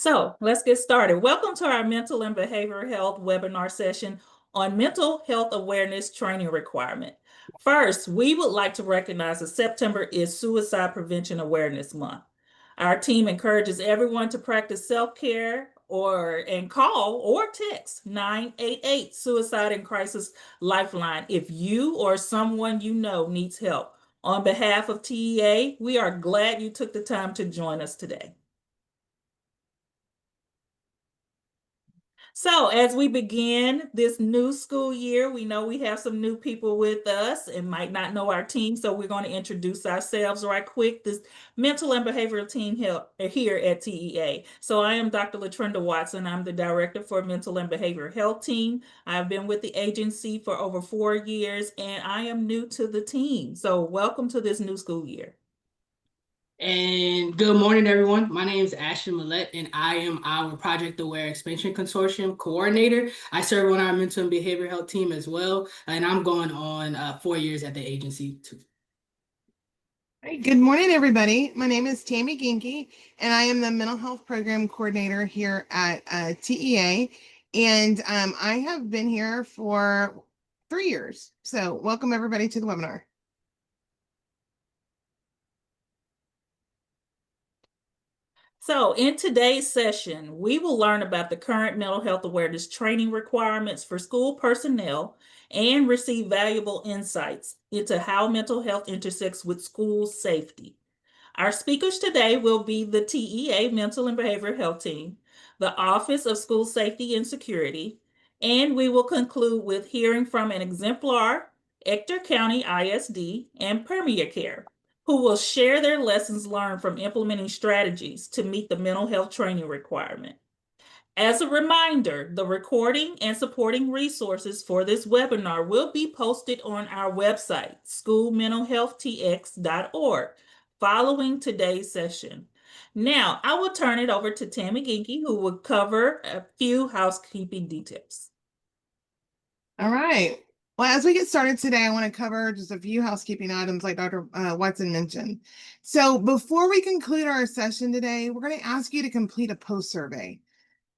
So let's get started. Welcome to our mental and behavioral health webinar session on mental health awareness training requirement. First, we would like to recognize that September is Suicide Prevention Awareness Month. Our team encourages everyone to practice self-care and call or text 988 Suicide and Crisis Lifeline if you or someone you know needs help. On behalf of TEA, we are glad you took the time to join us today. So, as we begin this new school year, we know we have some new people with us and might not know our team. So, we're going to introduce ourselves right quick. This mental and behavioral team here at TEA. So, I am Dr. Latrenda Watson. I'm the director for mental and behavioral health team. I've been with the agency for over 4 years and I am new to the team. So, welcome to this new school year. And good morning, everyone. My name is Ashton Millette, and I am our Project Aware Expansion Consortium coordinator. I serve on our mental and behavioral health team as well, and I'm going on 4 years at the agency too. Good morning, everybody. My name is Tammy Ginke, and I am the mental health program coordinator here at TEA. And I have been here for 3 years. So welcome everybody to the webinar. So in today's session, we will learn about the current mental health awareness training requirements for school personnel and receive valuable insights into how mental health intersects with school safety. Our speakers today will be the TEA Mental and Behavioral Health Team, the Office of School Safety and Security, and we will conclude with hearing from an exemplar, Ector County ISD, and Premier Care, who will share their lessons learned from implementing strategies to meet the mental health training requirement. As a reminder, the recording and supporting resources for this webinar will be posted on our website, schoolmentalhealthtx.org, following today's session. Now, I will turn it over to Tammy Ginke, who will cover a few housekeeping details. All right. Well, as we get started today, I want to cover just a few housekeeping items like Dr. Watson mentioned. So before we conclude our session today, we're going to ask you to complete a post survey.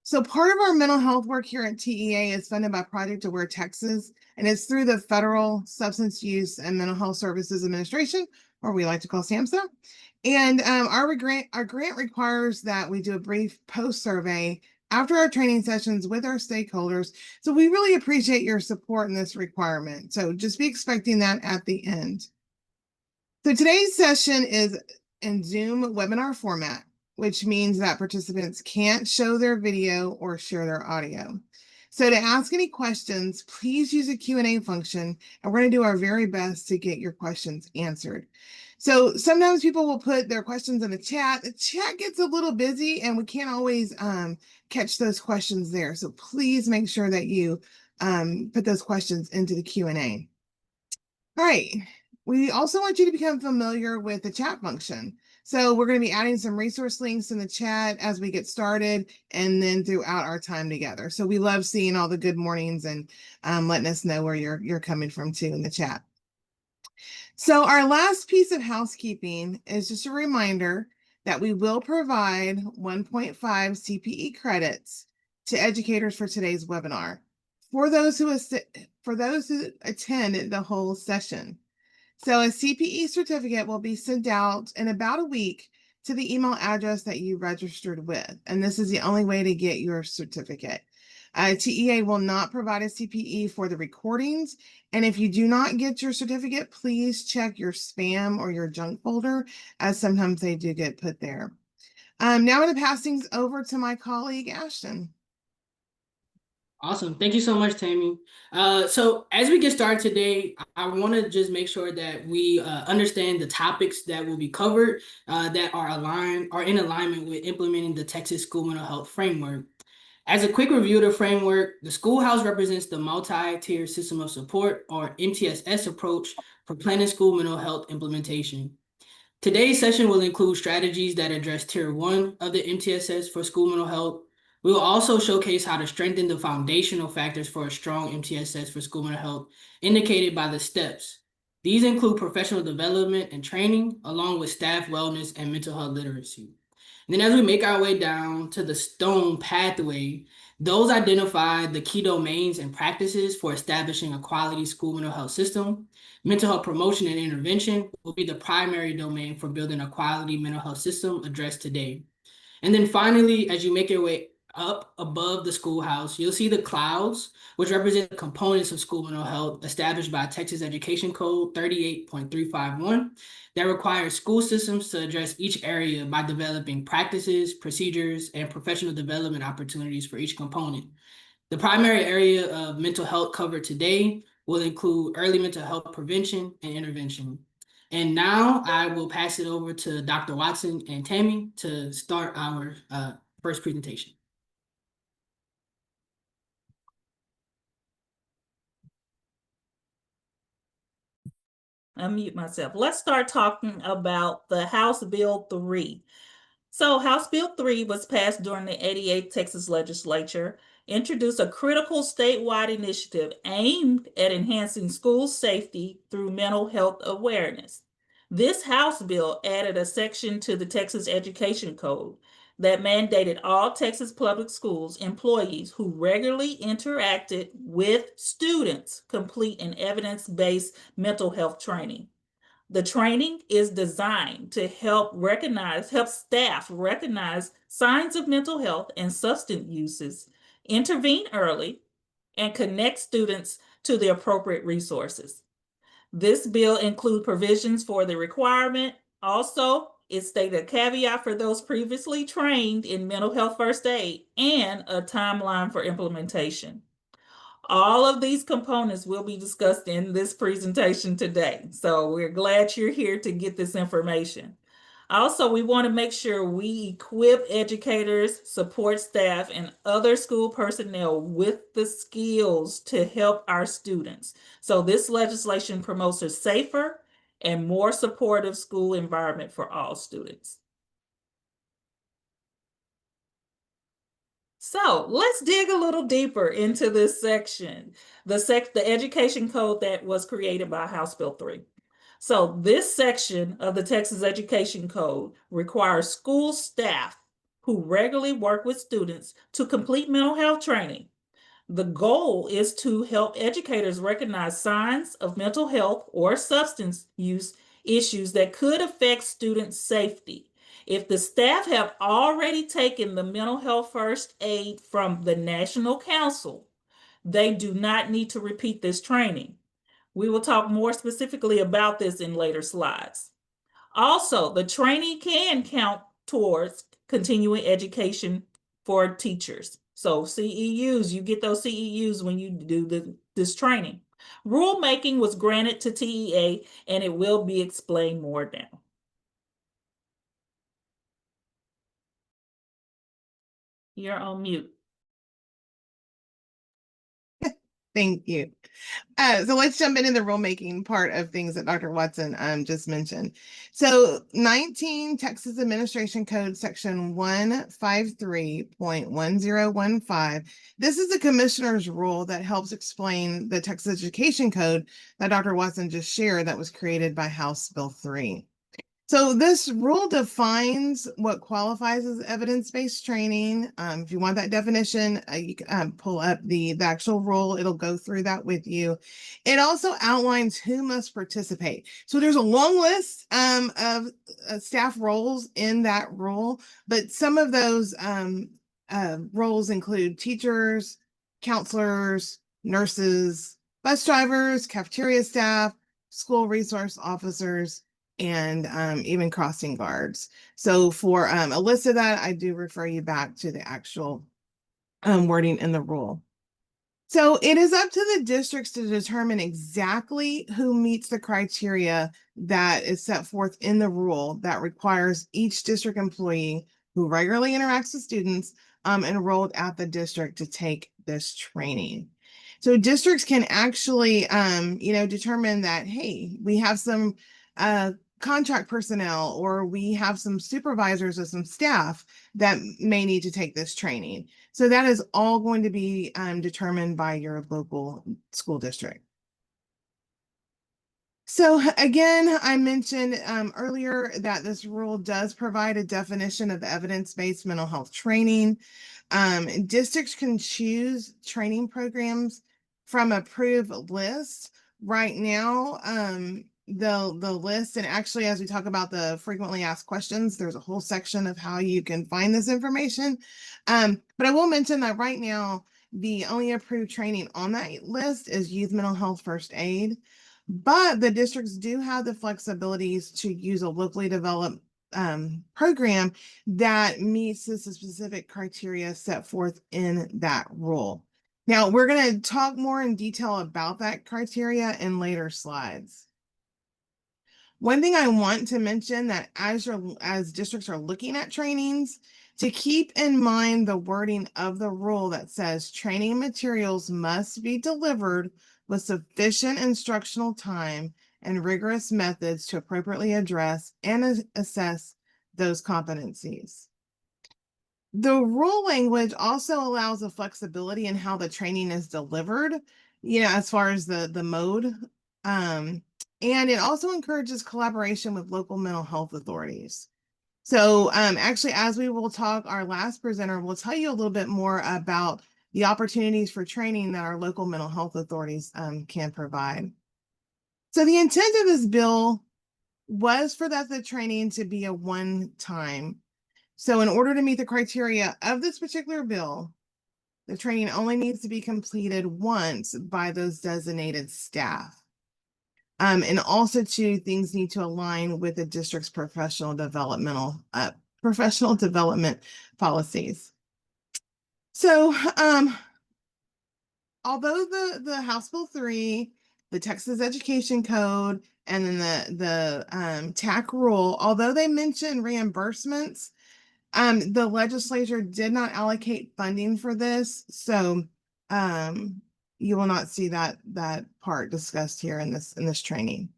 So part of our mental health work here at TEA is funded by Project Aware Texas, and it's through the Federal Substance Use and Mental Health Services Administration, or we like to call SAMHSA. And our grant requires that we do a brief post survey after our training sessions with our stakeholders. So we really appreciate your support in this requirement. So just be expecting that at the end. So today's session is in Zoom webinar format, which means that participants can't show their video or share their audio. So to ask any questions, please use a Q&A function, and we're going to do our very best to get your questions answered. So sometimes people will put their questions in the chat. The chat gets a little busy and we can't always catch those questions there. So please make sure that you put those questions into the Q&A. All right. We also want you to become familiar with the chat function. So we're going to be adding some resource links in the chat as we get started and then throughout our time together. So we love seeing all the good mornings and letting us know where you're coming from too in the chat. So our last piece of housekeeping is just a reminder that we will provide 1.5 CPE credits to educators for today's webinar for those who attend the whole session. So a CPE certificate will be sent out in about a week to the email address that you registered with, and this is the only way to get your certificate. TEA will not provide a CPE for the recordings, and if you do not get your certificate, please check your spam or your junk folder, as sometimes they do get put there. Now I'm going to pass things over to my colleague, Ashton. Awesome. Thank you so much, Tammy. So as we get started today, I want to just make sure that we understand the topics that will be covered that are in alignment with implementing the Texas School Mental Health Framework. As a quick review of the framework, the schoolhouse represents the multi-tier system of support, or MTSS approach, for planning school mental health implementation. Today's session will include strategies that address Tier 1 of the MTSS for school mental health. We will also showcase how to strengthen the foundational factors for a strong MTSS for school mental health, indicated by the steps. These include professional development and training, along with staff wellness and mental health literacy. And then as we make our way down to the stone pathway, those identify the key domains and practices for establishing a quality school mental health system. Mental health promotion and intervention will be the primary domain for building a quality mental health system addressed today. And then finally, as you make your way up above the schoolhouse, you'll see the clouds, which represent the components of school mental health established by Texas Education Code 38.351 that requires school systems to address each area by developing practices, procedures, and professional development opportunities for each component. The primary area of mental health covered today will include early mental health prevention and intervention. And now I will pass it over to Dr. Watson and Tammy to start our first presentation. Unmute myself. Let's start talking about the House Bill 3. So House Bill 3 was passed during the 88th Texas legislature, introduced a critical statewide initiative aimed at enhancing school safety through mental health awareness. This House bill added a section to the Texas Education Code that mandated all Texas public schools employees who regularly interacted with students complete an evidence-based mental health training. The training is designed to help staff recognize signs of mental health and substance uses, intervene early, and connect students to the appropriate resources. This bill includes provisions for the requirement. Also, it stated a caveat for those previously trained in mental health first aid and a timeline for implementation. All of these components will be discussed in this presentation today. So we're glad you're here to get this information. Also, we want to make sure we equip educators, support staff, and other school personnel with the skills to help our students. So this legislation promotes a safer and more supportive school environment for all students. So let's dig a little deeper into this section, the education code that was created by House Bill 3. So this section of the Texas Education Code requires school staff who regularly work with students to complete mental health training. The goal is to help educators recognize signs of mental health or substance use issues that could affect student safety. If the staff have already taken the mental health first aid from the National Council, they do not need to repeat this training. We will talk more specifically about this in later slides. Also, the training can count towards continuing education for teachers. So CEUs, you get those CEUs when you do this training. Rulemaking was granted to TEA and it will be explained more now. You're on mute. Thank you. So let's jump into the rulemaking part of things that Dr. Watson just mentioned. So 19 Texas Administration Code Section 153.1015. This is the commissioner's rule that helps explain the Texas Education Code that Dr. Watson just shared that was created by House Bill 3. So this rule defines what qualifies as evidence-based training. If you want that definition, you can pull up the actual rule. It'll go through that with you. It also outlines who must participate. So there's a long list of staff roles in that rule, but some of those roles include teachers, counselors, nurses, bus drivers, cafeteria staff, school resource officers, and even crossing guards. So for a list of that, I do refer you back to the actual wording in the rule. So it is up to the districts to determine exactly who meets the criteria that is set forth in the rule that requires each district employee who regularly interacts with students enrolled at the district to take this training. So districts can actually, determine that, hey, we have some contract personnel, or we have some supervisors or some staff that may need to take this training. So that is all going to be determined by your local school district. So again, I mentioned earlier that this rule does provide a definition of evidence-based mental health training. Districts can choose training programs from approved list. Right now, the list, and actually, as we talk about the frequently asked questions, there's a whole section of how you can find this information. But I will mention that right now, the only approved training on that list is youth mental health first aid. But the districts do have the flexibilities to use a locally developed program that meets the specific criteria set forth in that rule. Now, we're going to talk more in detail about that criteria in later slides. One thing I want to mention that as districts are looking at trainings, to keep in mind the wording of the rule that says training materials must be delivered with sufficient instructional time and rigorous methods to appropriately address and assess those competencies. The rule language also allows a flexibility in how the training is delivered, as far as the mode. And it also encourages collaboration with local mental health authorities. So actually, as we will talk, our last presenter will tell you a little bit more about the opportunities for training that our local mental health authorities can provide. So the intent of this bill was for the training to be a one-time. So in order to meet the criteria of this particular bill, the training only needs to be completed once by those designated staff. And also too, things need to align with the district's professional development policies. So although the House Bill 3, the Texas Education Code, and then the TAC rule, although they mention reimbursements, the legislature did not allocate funding for this, so you will not see that part discussed here in this training.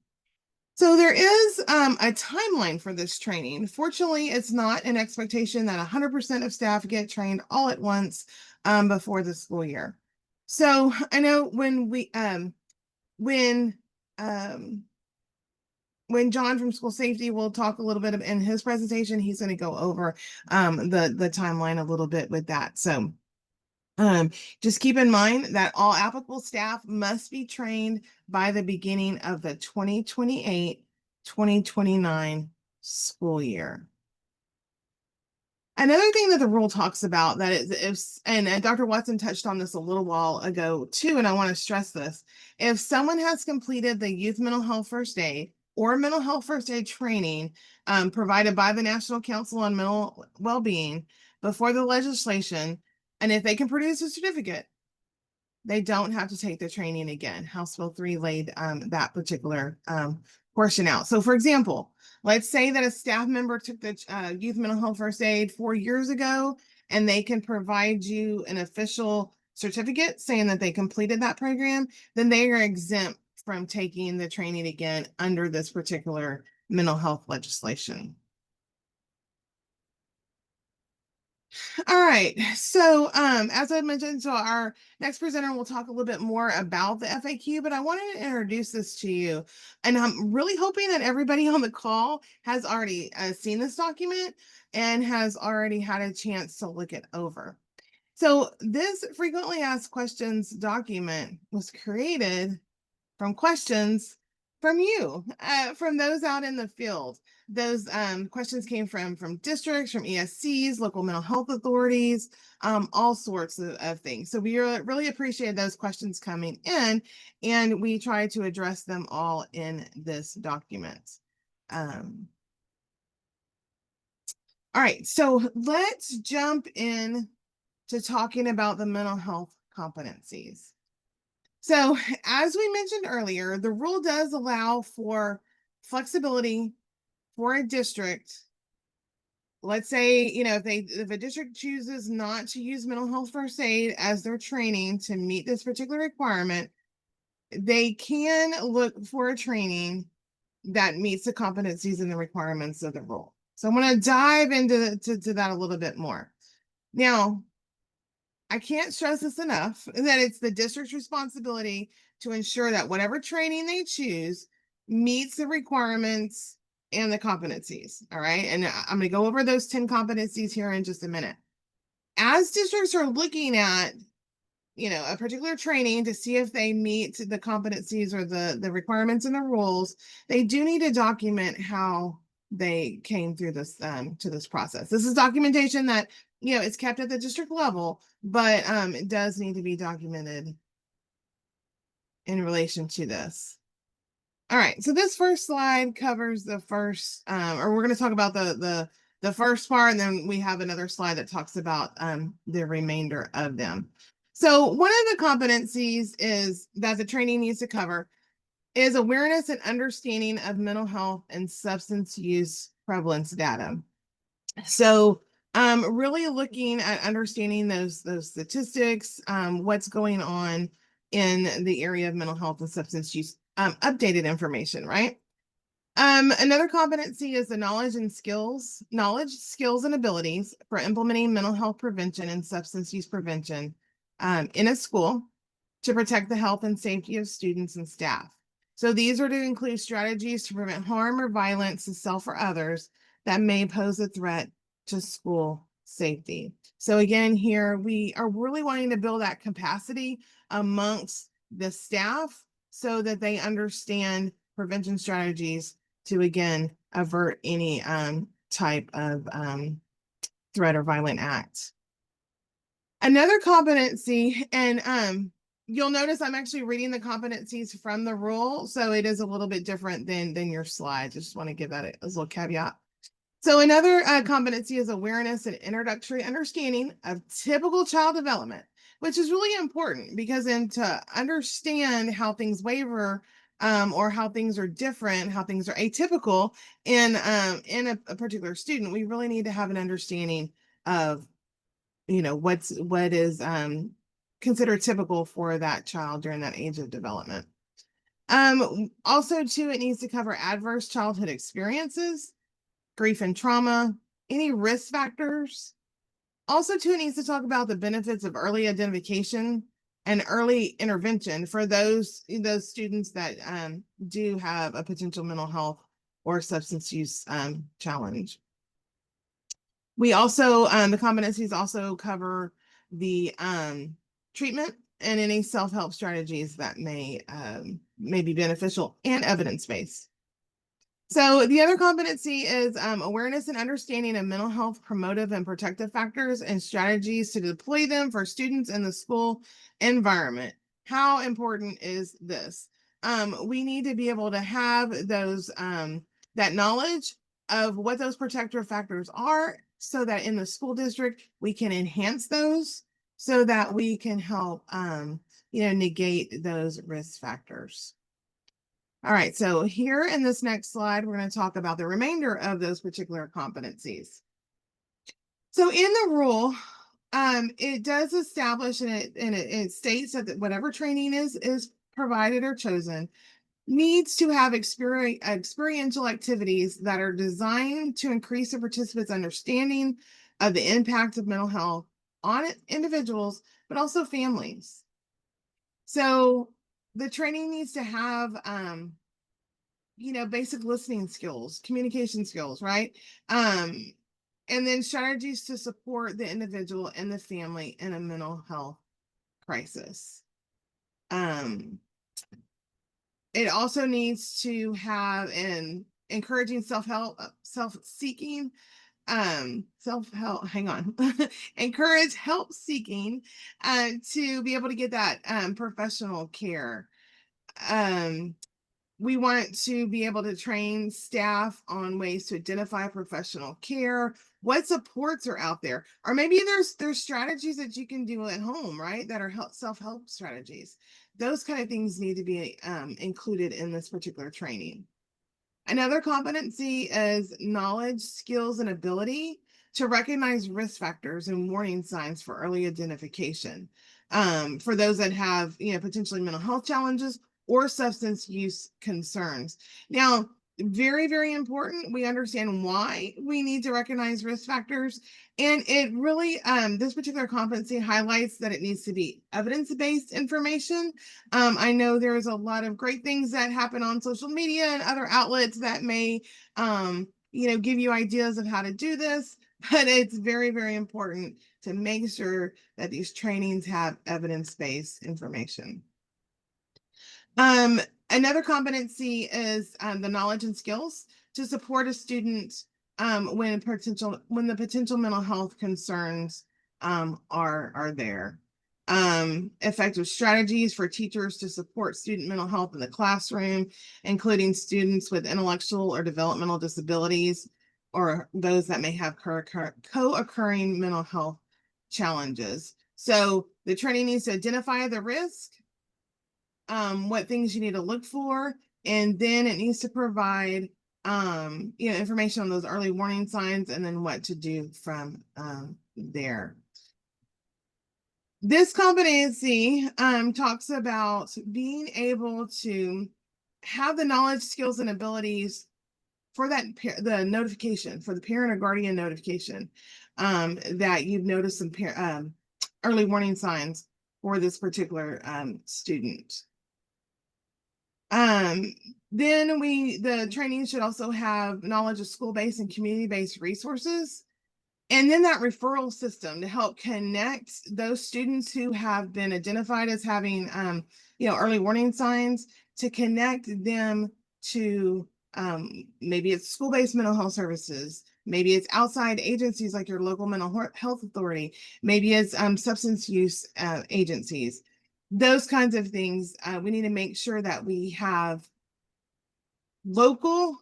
So there is a timeline for this training. Fortunately, it's not an expectation that 100% of staff get trained all at once before the school year. So I know when John from School Safety will talk a little bit in his presentation, he's going to go over the timeline a little bit with that. So just keep in mind that all applicable staff must be trained by the beginning of the 2028-2029 school year. Another thing that the rule talks about that is and Dr. Watson touched on this a little while ago too, and I want to stress this. If someone has completed the youth mental health first aid or mental health first aid training provided by the National Council on Mental Well-being before the legislation, and if they can produce a certificate, they don't have to take the training again. House Bill 3 laid that particular portion out. So for example, let's say that a staff member took the youth mental health first aid 4 years ago, and they can provide you an official certificate saying that they completed that program, then they are exempt from taking the training again under this particular mental health legislation. All right. So, as I mentioned, so our next presenter will talk a little bit more about the FAQ, but I wanted to introduce this to you. And I'm really hoping that everybody on the call has already seen this document and has already had a chance to look it over. So this frequently asked questions document was created from questions from you, from those out in the field. Those questions came from districts, from ESCs, local mental health authorities, all sorts of things. So we really appreciate those questions coming in, and we try to address them all in this document. All right, so let's jump in to talking about the mental health competencies. So, as we mentioned earlier, the rule does allow for flexibility for a district. Let's say, if a district chooses not to use mental health first aid as their training to meet this particular requirement, they can look for a training that meets the competencies and the requirements of the rule. So I'm going to dive into that a little bit more. Now, I can't stress this enough that it's the district's responsibility to ensure that whatever training they choose meets the requirements and the competencies. All right. And I'm going to go over those 10 competencies here in just a minute. As districts are looking at, a particular training to see if they meet the competencies or the requirements and the rules, they do need to document how they came through this to this process. This is documentation that it's kept at the district level, but it does need to be documented in relation to this. All right, so this first slide covers the first, or we're going to talk about the first part, and then we have another slide that talks about the remainder of them. So one of the competencies is that the training needs to cover is awareness and understanding of mental health and substance use prevalence data. So really looking at understanding those statistics, what's going on in the area of mental health and substance use, updated information, right? Another competency is the knowledge, skills, and abilities for implementing mental health prevention and substance use prevention in a school to protect the health and safety of students and staff. So these are to include strategies to prevent harm or violence to self or others that may pose a threat to school safety. So again, here we are really wanting to build that capacity amongst the staff so that they understand prevention strategies to, again, avert any type of threat or violent act. Another competency, and you'll notice I'm actually reading the competencies from the rule, so it is a little bit different than your slides. I just want to give that a little caveat. So another competency is awareness and introductory understanding of typical child development, which is really important because then to understand how things waver or how things are different, how things are atypical in a particular student, we really need to have an understanding of what is considered typical for that child during that age of development. Also too, it needs to cover adverse childhood experiences, grief and trauma, any risk factors. Also, too, it needs to talk about the benefits of early identification and early intervention for those students that do have a potential mental health or substance use challenge. We also, the competencies also cover the treatment and any self-help strategies that may be beneficial and evidence-based. So the other competency is awareness and understanding of mental health promotive and protective factors and strategies to deploy them for students in the school environment. How important is this? We need to be able to have those that knowledge of what those protective factors are so that in the school district we can enhance those so that we can help negate those risk factors. All right, so here in this next slide, we're going to talk about the remainder of those particular competencies. So in the rule, it does establish and it states that whatever training is provided or chosen needs to have experiential activities that are designed to increase the participants' understanding of the impact of mental health on individuals, but also families. So the training needs to have basic listening skills, communication skills, right? And then strategies to support the individual and the family in a mental health crisis. It also needs to have an encouraging self-help, self-seeking, self-help, hang on, encourage help seeking to be able to get that professional care. We want to be able to train staff on ways to identify professional care, what supports are out there, or maybe there's strategies that you can do at home, right? That are self-help strategies. Those kind of things need to be included in this particular training. Another competency is knowledge, skills, and ability to recognize risk factors and warning signs for early identification. For those that have, potentially mental health challenges or substance use concerns. Now, very, very important. We understand why we need to recognize risk factors. And it really, this particular competency highlights that it needs to be evidence-based information. I know there's a lot of great things that happen on social media and other outlets that may, give you ideas of how to do this, but it's very, very important to make sure that these trainings have evidence-based information. Another competency is the knowledge and skills to support a student when the potential mental health concerns are there. Effective strategies for teachers to support student mental health in the classroom, including students with intellectual or developmental disabilities or those that may have co-occurring mental health challenges. So the training needs to identify the risk, what things you need to look for, and then it needs to provide information on those early warning signs and then what to do from there. This competency talks about being able to have the knowledge, skills, and abilities for the notification, for the parent or guardian notification, that you've noticed some early warning signs for this particular student. Then the training should also have knowledge of school-based and community-based resources. And then that referral system to help connect those students who have been identified as having, early warning signs, to connect them to maybe it's school-based mental health services, maybe it's outside agencies like your local mental health authority, maybe it's substance use agencies. Those kinds of things, we need to make sure that we have local,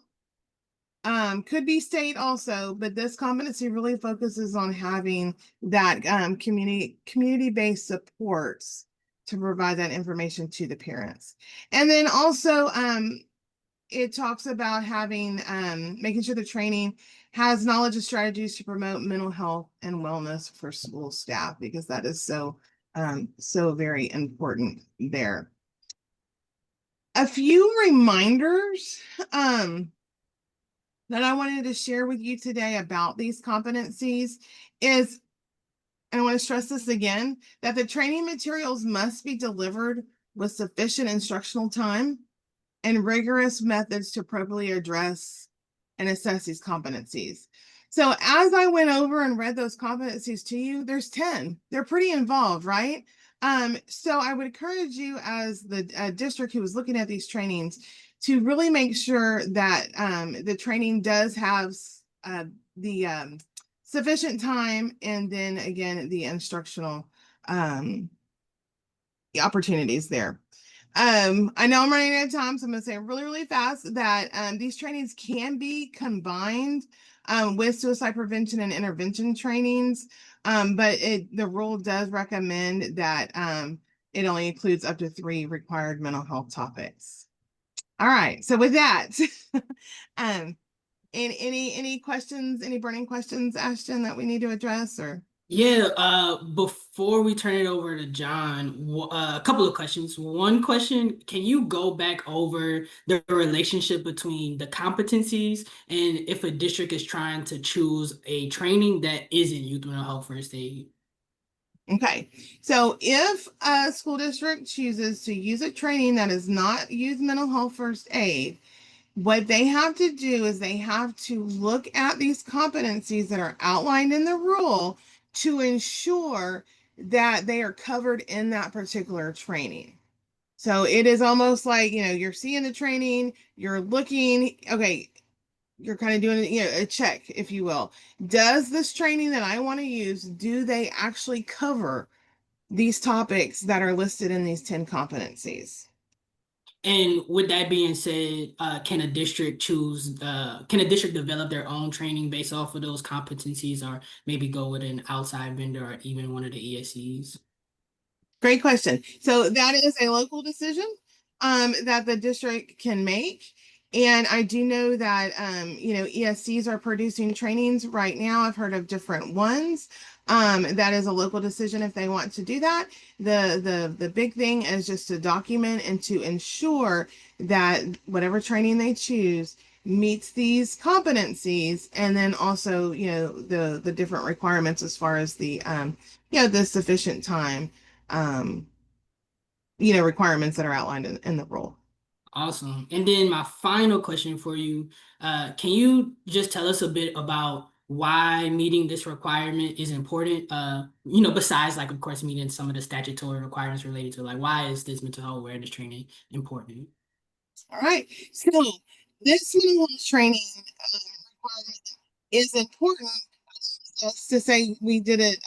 could be state also, but this competency really focuses on having that community-based supports to provide that information to the parents. And then also, it talks about having, making sure the training has knowledge and strategies to promote mental health and wellness for school staff, because that is so very important there. A few reminders that I wanted to share with you today about these competencies is, and I want to stress this again, that the training materials must be delivered with sufficient instructional time and rigorous methods to appropriately address and assess these competencies. So as I went over and read those competencies to you, there's 10. They're pretty involved, right? So I would encourage you as the district who is looking at these trainings to really make sure that the training does have the sufficient time, and then again, the instructional opportunities there. I know I'm running out of time, so I'm going to say really, really fast that these trainings can be combined with suicide prevention and intervention trainings, but the rule does recommend that it only includes up to 3 required mental health topics. All right, so with that, any questions, any burning questions, Ashton, that we need to address, or? Yeah, before we turn it over to John, a couple of questions. One question, can you go back over the relationship between the competencies and if a district is trying to choose a training that isn't youth mental health first aid? Okay, so if a school district chooses to use a training that is not youth mental health first aid, what they have to do is they have to look at these competencies that are outlined in the rule to ensure that they are covered in that particular training. So it is almost like, you're seeing the training, you're looking, okay, you're kind of doing, a check, if you will. Does this training that I want to use, do they actually cover these topics that are listed in these 10 competencies? And with that being said, can a district can a district develop their own training based off of those competencies, or maybe go with an outside vendor or even one of the ESCs? Great question. So that is a local decision that the district can make. And I do know that, ESCs are producing trainings right now. I've heard of different ones. That is a local decision if they want to do that. The big thing is just to document and to ensure that whatever training they choose meets these competencies, and then also, the different requirements as far as the sufficient time, um, requirements that are outlined in the role. Awesome. And then my final question for you, can you just tell us a bit about why meeting this requirement is important? Besides like of course meeting some of the statutory requirements related to like why is this mental health awareness training important? All right. So this mental health training requirement is important just to say we did it,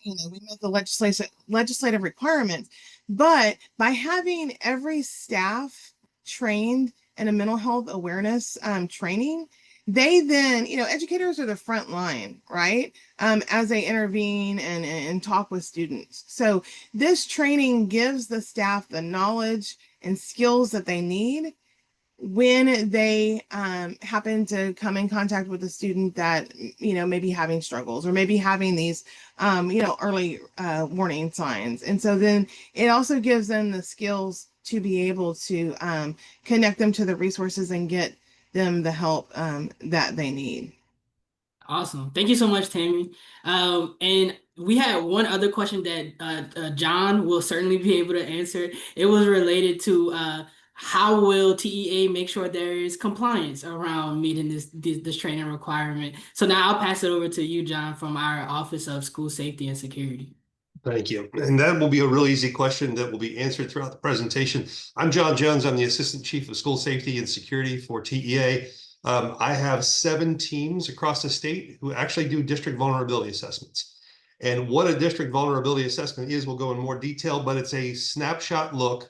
we met the legislative requirements, but by having every staff trained in a mental health awareness training, they then, educators are the front line, right? As they intervene and talk with students. So this training gives the staff the knowledge and skills that they need when they happen to come in contact with a student that may be having struggles or maybe having these early warning signs. And so then it also gives them the skills to be able to connect them to the resources and get them the help that they need. Awesome. Thank you so much, Tammy. And we had one other question that John will certainly be able to answer. It was related to how will TEA make sure there is compliance around meeting this training requirement. So now I'll pass it over to you, John, from our Office of School Safety and Security. Thank you. And that will be a really easy question that will be answered throughout the presentation. I'm John Jones. I'm the Assistant Chief of School Safety and Security for TEA. I have 7 teams across the state who actually do district vulnerability assessments. And what a district vulnerability assessment is, we'll go in more detail, but it's a snapshot look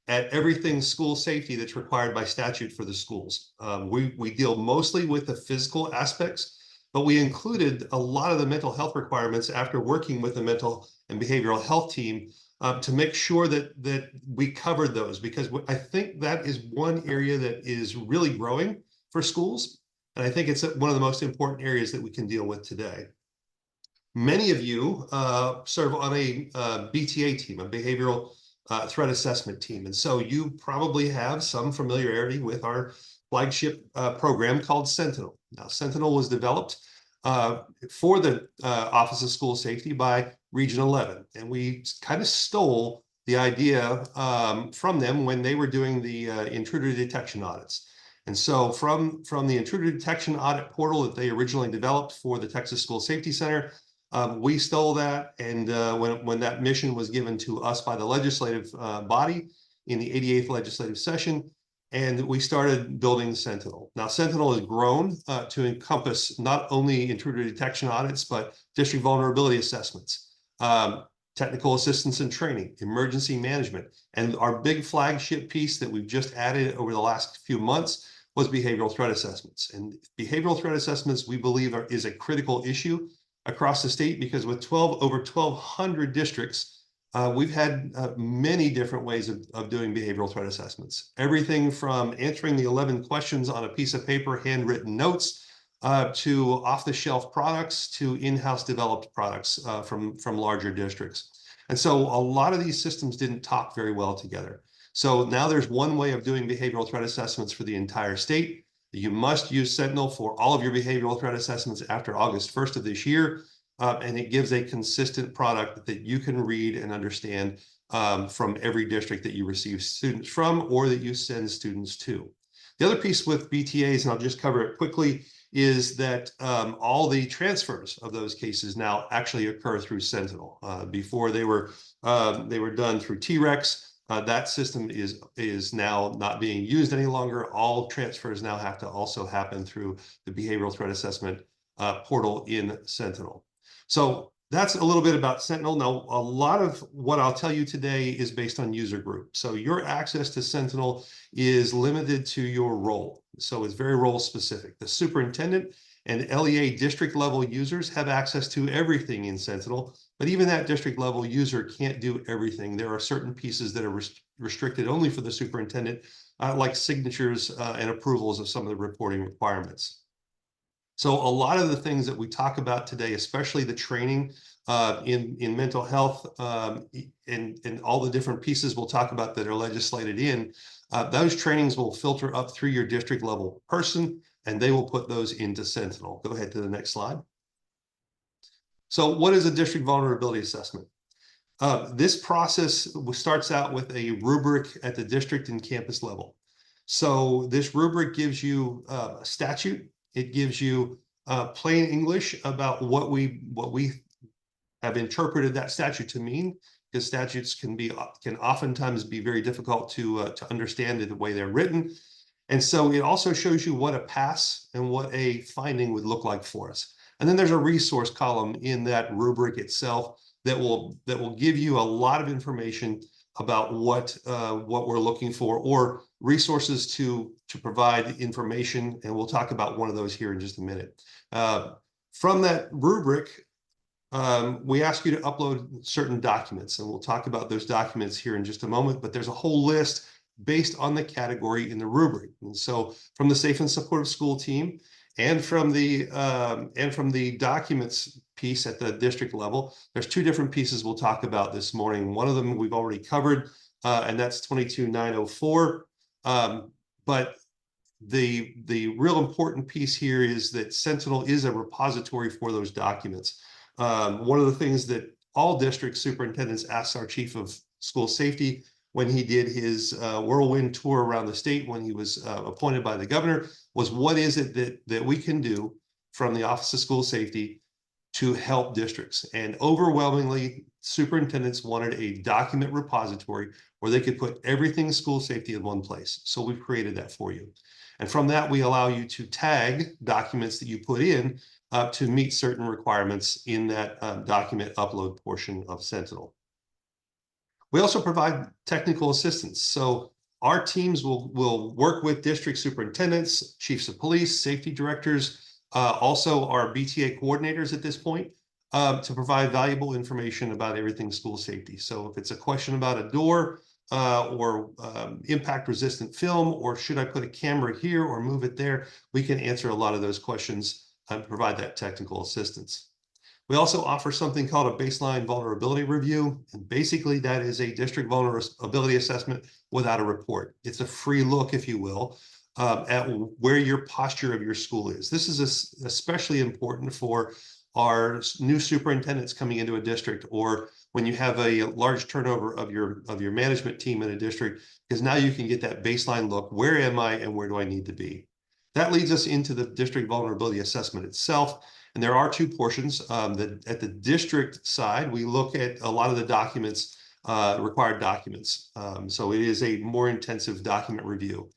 at everything school safety that's required by statute for the schools. We deal mostly with the physical aspects, but we included a lot of the mental health requirements after working with the mental and behavioral health team to make sure that we covered those, because I think that is one area that is really growing for schools. And I think it's one of the most important areas that we can deal with today. Many of you serve on a BTA team, a behavioral threat assessment team. And so you probably have some familiarity with our flagship program called Sentinel. Now, Sentinel was developed for the Office of School Safety by Region 11. And we kind of stole the idea from them when they were doing the intruder detection audits. And so from the intruder detection audit portal that they originally developed for the Texas School Safety Center, we stole that. And when that mission was given to us by the legislative body in the 88th legislative session, and we started building Sentinel. Now, Sentinel has grown to encompass not only intruder detection audits, but district vulnerability assessments, technical assistance and training, emergency management. And our big flagship piece that we've just added over the last few months was behavioral threat assessments. And behavioral threat assessments, we believe, is a critical issue across the state, because with over 1,200 districts, we've had many different ways of doing behavioral threat assessments. Everything from answering the 11 questions on a piece of paper, handwritten notes, to off-the-shelf products, to in-house developed products from larger districts. And so a lot of these systems didn't talk very well together. So now there's one way of doing behavioral threat assessments for the entire state. You must use Sentinel for all of your behavioral threat assessments after August 1st of this year. And it gives a consistent product that you can read and understand from every district that you receive students from or that you send students to. The other piece with BTAs, and I'll just cover it quickly, is that all the transfers of those cases now actually occur through Sentinel. Before they were done through T-Rex. That system is now not being used any longer. All transfers now have to also happen through the behavioral threat assessment portal in Sentinel. So that's a little bit about Sentinel. Now, a lot of what I'll tell you today is based on user group. So your access to Sentinel is limited to your role. So it's very role specific. The superintendent and LEA district level users have access to everything in Sentinel, but even that district level user can't do everything. There are certain pieces that are restricted only for the superintendent, like signatures and approvals of some of the reporting requirements. So a lot of the things that we talk about today, especially the training in mental health, and all the different pieces we'll talk about that are legislated in, those trainings will filter up through your district level person, and they will put those into Sentinel. Go ahead to the next slide. So what is a district vulnerability assessment? This process starts out with a rubric at the district and campus level. So this rubric gives you a statute. It gives you plain English about what we have interpreted that statute to mean, because statutes can oftentimes be very difficult to understand in the way they're written. And so it also shows you what a pass and what a finding would look like for us. And then there's a resource column in that rubric itself that will give you a lot of information about what we're looking for, or resources to provide information. And we'll talk about one of those here in just a minute. From that rubric, we ask you to upload certain documents, and we'll talk about those documents here in just a moment, but there's a whole list based on the category in the rubric. And so from the Safe and Supportive School team, and from the documents piece at the district level, there's two different pieces we'll talk about this morning. One of them we've already covered, and that's 22904. But the real important piece here is that Sentinel is a repository for those documents. One of the things that all district superintendents asked our chief of school safety when he did his whirlwind tour around the state when he was appointed by the governor was, what is it that we can do from the Office of School Safety to help districts? And overwhelmingly, superintendents wanted a document repository where they could put everything school safety in one place. So we've created that for you. And from that, we allow you to tag documents that you put in to meet certain requirements in that document upload portion of Sentinel. We also provide technical assistance. So our teams will work with district superintendents, chiefs of police, safety directors, also our BTA coordinators at this point, to provide valuable information about everything school safety. So if it's a question about a door or impact resistant film, or should I put a camera here or move it there, we can answer a lot of those questions and provide that technical assistance. We also offer something called a baseline vulnerability review. And basically that is a district vulnerability assessment without a report. It's a free look, if you will, at where your posture of your school is. This is especially important for our new superintendents coming into a district, or when you have a large turnover of your management team in a district, because now you can get that baseline look. Where am I and where do I need to be? That leads us into the district vulnerability assessment itself. And there are two portions. That at the district side, we look at a lot of the documents, required documents. So it is a more intensive document review.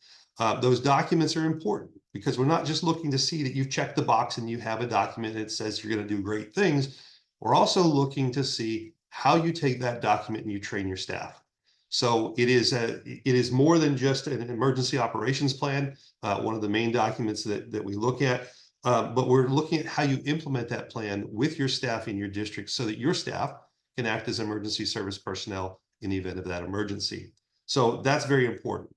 Those documents are important because we're not just looking to see that you've checked the box and you have a document that says you're going to do great things. We're also looking to see how you take that document and you train your staff. So it is more than just an emergency operations plan, one of the main documents that we look at. But we're looking at how you implement that plan with your staff in your district so that your staff can act as emergency service personnel in the event of that emergency. So that's very important.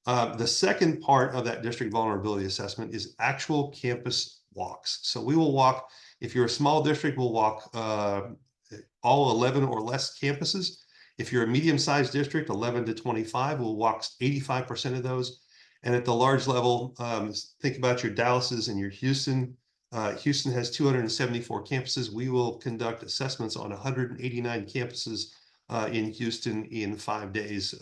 The second part of that district vulnerability assessment is actual campus walks. So we will walk, if you're a small district, we'll walk all 11 or less campuses. If you're a medium-sized district, 11 to 25, we'll walk 85% of those. And at the large level, think about your Dallases and your Houston. Houston has 274 campuses. We will conduct assessments on 189 campuses in Houston in 5 days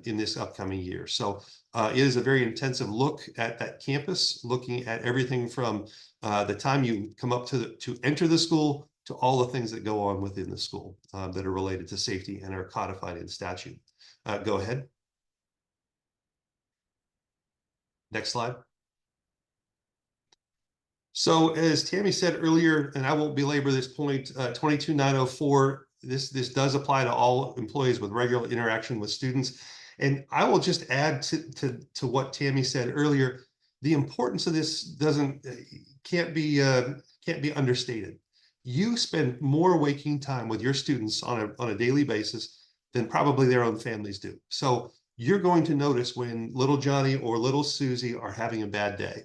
in this upcoming year. So it is a very intensive look at that campus, looking at everything from the time you come up to enter the school to all the things that go on within the school that are related to safety and are codified in statute. Go ahead. Next slide. So as Tammy said earlier, and I won't belabor this point, 22904, this does apply to all employees with regular interaction with students. And I will just add to what Tammy said earlier, the importance of this can't be understated. You spend more waking time with your students on a daily basis than probably their own families do. So you're going to notice when little Johnny or little Susie are having a bad day.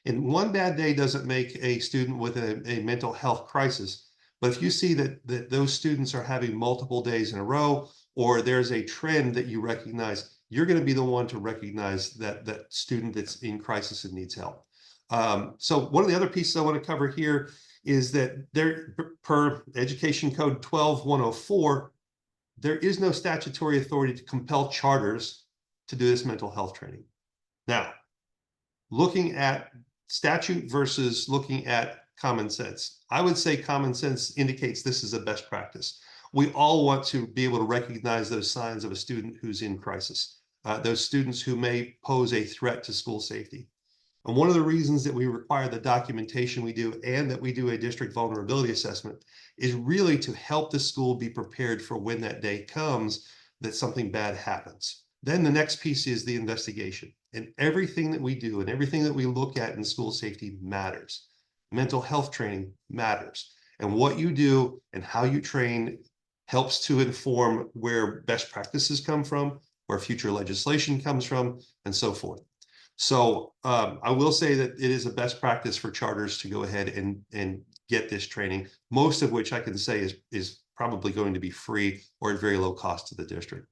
And one bad day doesn't make a student with a mental health crisis, But if you see that those students are having multiple days in a row, or there's a trend that you recognize, you're going to be the one to recognize that student that's in crisis and needs help. So one of the other pieces I want to cover here is that there, per Education Code 12104, there is no statutory authority to compel charters to do this mental health training. Now, looking at statute versus looking at common sense, I would say common sense indicates this is a best practice. We all want to be able to recognize those signs of a student who's in crisis, those students who may pose a threat to school safety. And one of the reasons that we require the documentation we do and that we do a district vulnerability assessment is really to help the school be prepared for when that day comes that something bad happens. Then the next piece is the investigation. And everything that we do and everything that we look at in school safety matters. Mental health training matters. And what you do and how you train helps to inform where best practices come from, where future legislation comes from, and so forth. So I will say that it is a best practice for charters to go ahead and get this training, most of which I can say is probably going to be free or at very low cost to the district.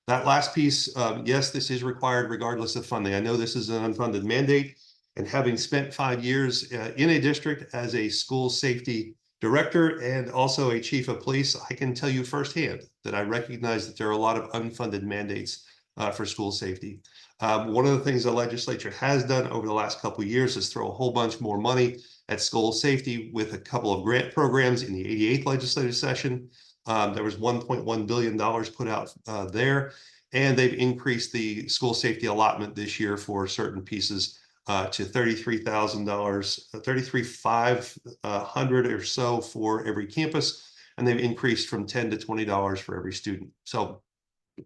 That last piece, yes, this is required regardless of funding. I know this is an unfunded mandate, and having spent 5 years in a district as a school safety director and also a chief of police, I can tell you firsthand that I recognize that there are a lot of unfunded mandates for school safety. One of the things the legislature has done over the last couple of years is throw a whole bunch more money at school safety with a couple of grant programs in the 88th legislative session. There was $1.1 billion put out there, and they've increased the school safety allotment this year for certain pieces to $33,000, $33,500 or so for every campus, and they've increased from $10 to $20 for every student. So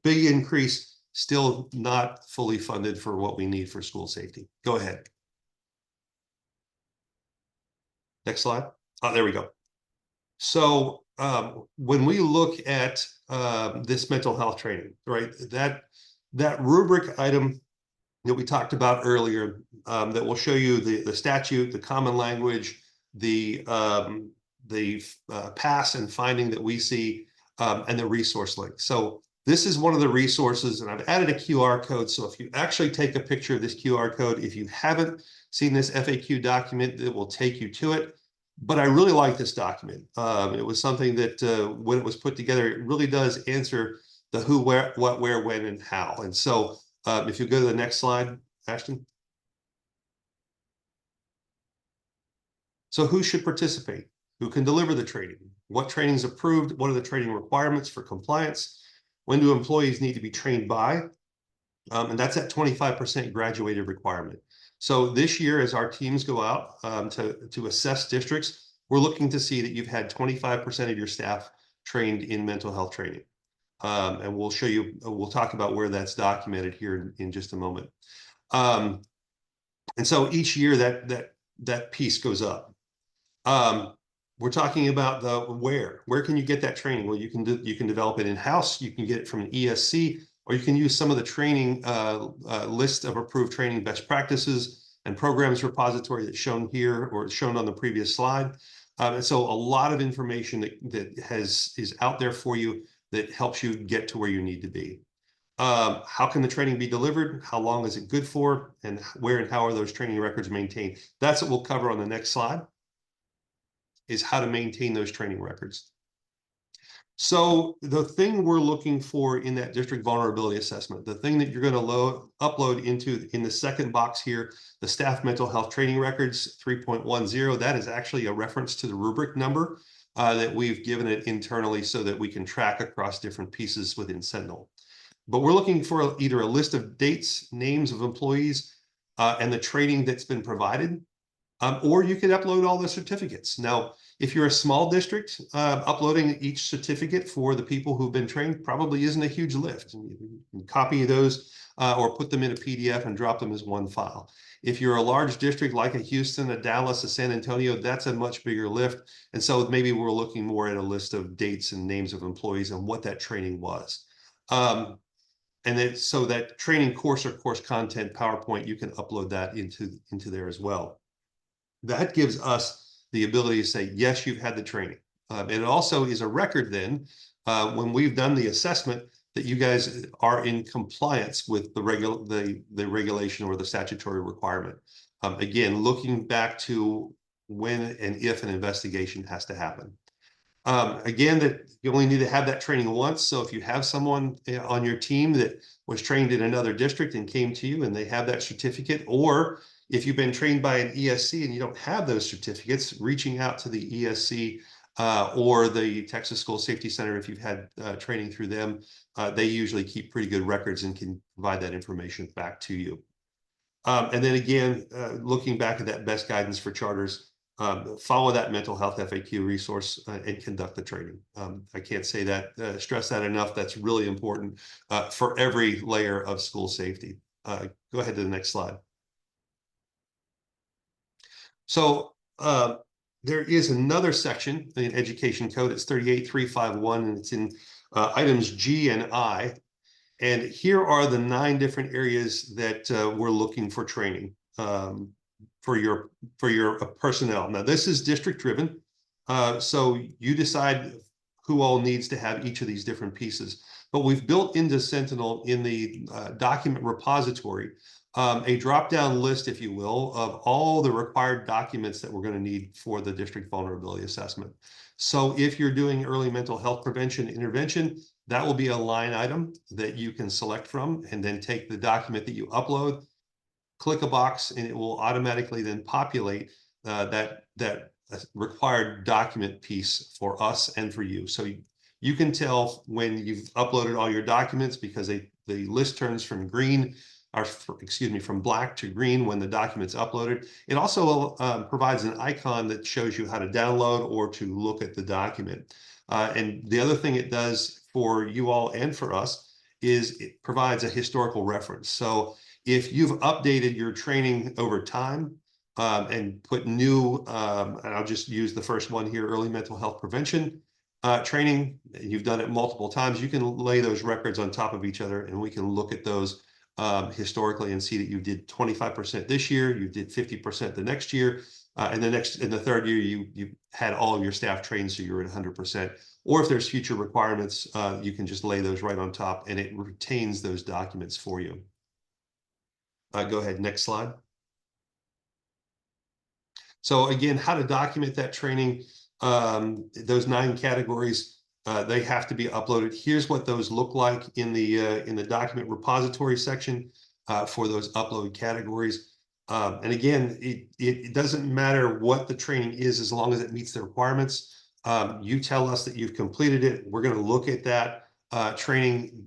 big increase. Still not fully funded for what we need for school safety. Go ahead. Next slide. Oh, there we go. So when we look at this mental health training, right, that rubric item that we talked about earlier, that will show you the statute, the common language, the pass and finding that we see, and the resource link. So this is one of the resources, and I've added a QR code. So if you actually take a picture of this QR code, if you haven't seen this FAQ document, it will take you to it. But I really like this document. It was something that when it was put together, it really does answer the who, where, what, where, when, and how. And so if you go to the next slide, Ashton. So who should participate? Who can deliver the training? What training is approved? What are the training requirements for compliance? When do employees need to be trained by? And that's at 25% graduated requirement. So this year, as our teams go out to assess districts, we're looking to see that you've had 25% of your staff trained in mental health training. And we'll show you, we'll talk about where that's documented here in just a moment. And so each year that piece goes up. We're talking about the where can you get that training? Well, you can develop it in-house, you can get it from an ESC, or you can use some of the training list of approved training best practices and programs repository that's shown here or shown on the previous slide. And so a lot of information that is out there for you that helps you get to where you need to be. How can the training be delivered? How long is it good for? And where and how are those training records maintained? That's what we'll cover on the next slide, is how to maintain those training records. So the thing we're looking for in that district vulnerability assessment, the thing that you're going to upload into in the second box here, the staff mental health training records 3.10, that is actually a reference to the rubric number that we've given it internally so that we can track across different pieces within Sentinel. But we're looking for either a list of dates, names of employees, and the training that's been provided, or you could upload all the certificates. Now, if you're a small district, uploading each certificate for the people who've been trained probably isn't a huge lift. You can copy those or put them in a PDF and drop them as one file. If you're a large district like a Houston, a Dallas, a San Antonio, that's a much bigger lift. And so maybe we're looking more at a list of dates and names of employees and what that training was. And so that training course or course content PowerPoint, you can upload that into there as well. That gives us the ability to say, yes, you've had the training. And it also is a record then when we've done the assessment that you guys are in compliance with the regulation or the statutory requirement. Again, looking back to when and if an investigation has to happen. Again, that you only need to have that training once. So if you have someone on your team that was trained in another district and came to you and they have that certificate, or if you've been trained by an ESC and you don't have those certificates, reaching out to the ESC or the Texas School Safety Center, if you've had training through them, they usually keep pretty good records and can provide that information back to you. And then again, looking back at that best guidance for charters, follow that mental health FAQ resource and conduct the training. I can't say that, stress that enough. That's really important for every layer of school safety. Go ahead to the next slide. So there is another section in Education Code. It's 38351, and it's in items G and I. And here are the 9 different areas that we're looking for training for your personnel. Now, this is district driven, so you decide who all needs to have each of these different pieces. But we've built into Sentinel in the document repository a drop-down list, if you will, of all the required documents that we're going to need for the district vulnerability assessment. So if you're doing early mental health prevention intervention, that will be a line item that you can select from and then take the document that you upload, click a box, and it will automatically then populate that required document piece for us and for you. So you can tell when you've uploaded all your documents because the list turns from green, or excuse me, from black to green when the document's uploaded. It also provides an icon that shows you how to download or to look at the document. And the other thing it does for you all and for us is it provides a historical reference. So if you've updated your training over time and put new, and I'll just use the first one here, early mental health prevention training, you've done it multiple times, you can lay those records on top of each other and we can look at those historically and see that you did 25% this year, you did 50% the next year, and in the third year, you had all of your staff trained, so you're at 100%. Or if there's future requirements, you can just lay those right on top and it retains those documents for you. Go ahead, next slide. So again, how to document that training, those 9 categories, they have to be uploaded. Here's what those look like in the document repository section for those upload categories. And again, it doesn't matter what the training is as long as it meets the requirements. You tell us that you've completed it. We're going to look at that training,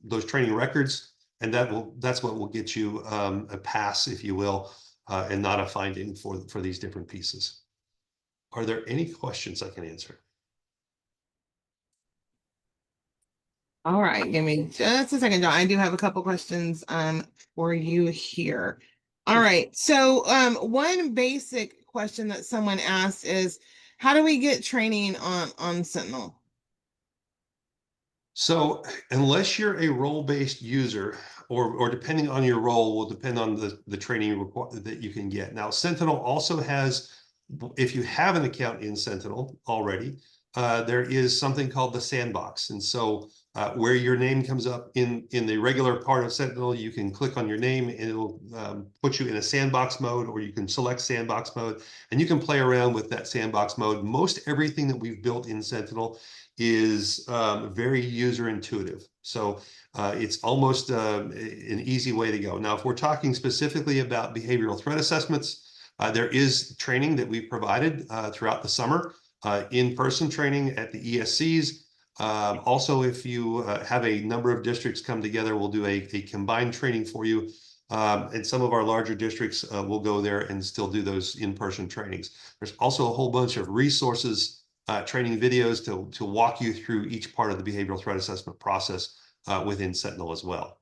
those training records, and that's what will get you a pass, if you will, and not a finding for these different pieces. Are there any questions I can answer? All right, give me just a second, John. I do have a couple questions for you here. All right, so one basic question that someone asked is, how do we get training on Sentinel? So unless you're a role-based user, or depending on your role, will depend on the training that you can get. Now, Sentinel also has, if you have an account in Sentinel already, there is something called the sandbox. And so where your name comes up in the regular part of Sentinel, you can click on your name and it'll put you in a sandbox mode, or you can select sandbox mode and you can play around with that sandbox mode. Most everything that we've built in Sentinel is very user intuitive. So it's almost an easy way to go. Now, if we're talking specifically about behavioral threat assessments, there is training that we've provided throughout the summer, in-person training at the ESCs. Also, if you have a number of districts come together, we'll do a combined training for you. And some of our larger districts will go there and still do those in-person trainings. There's also a whole bunch of resources, training videos to walk you through each part of the behavioral threat assessment process within Sentinel as well.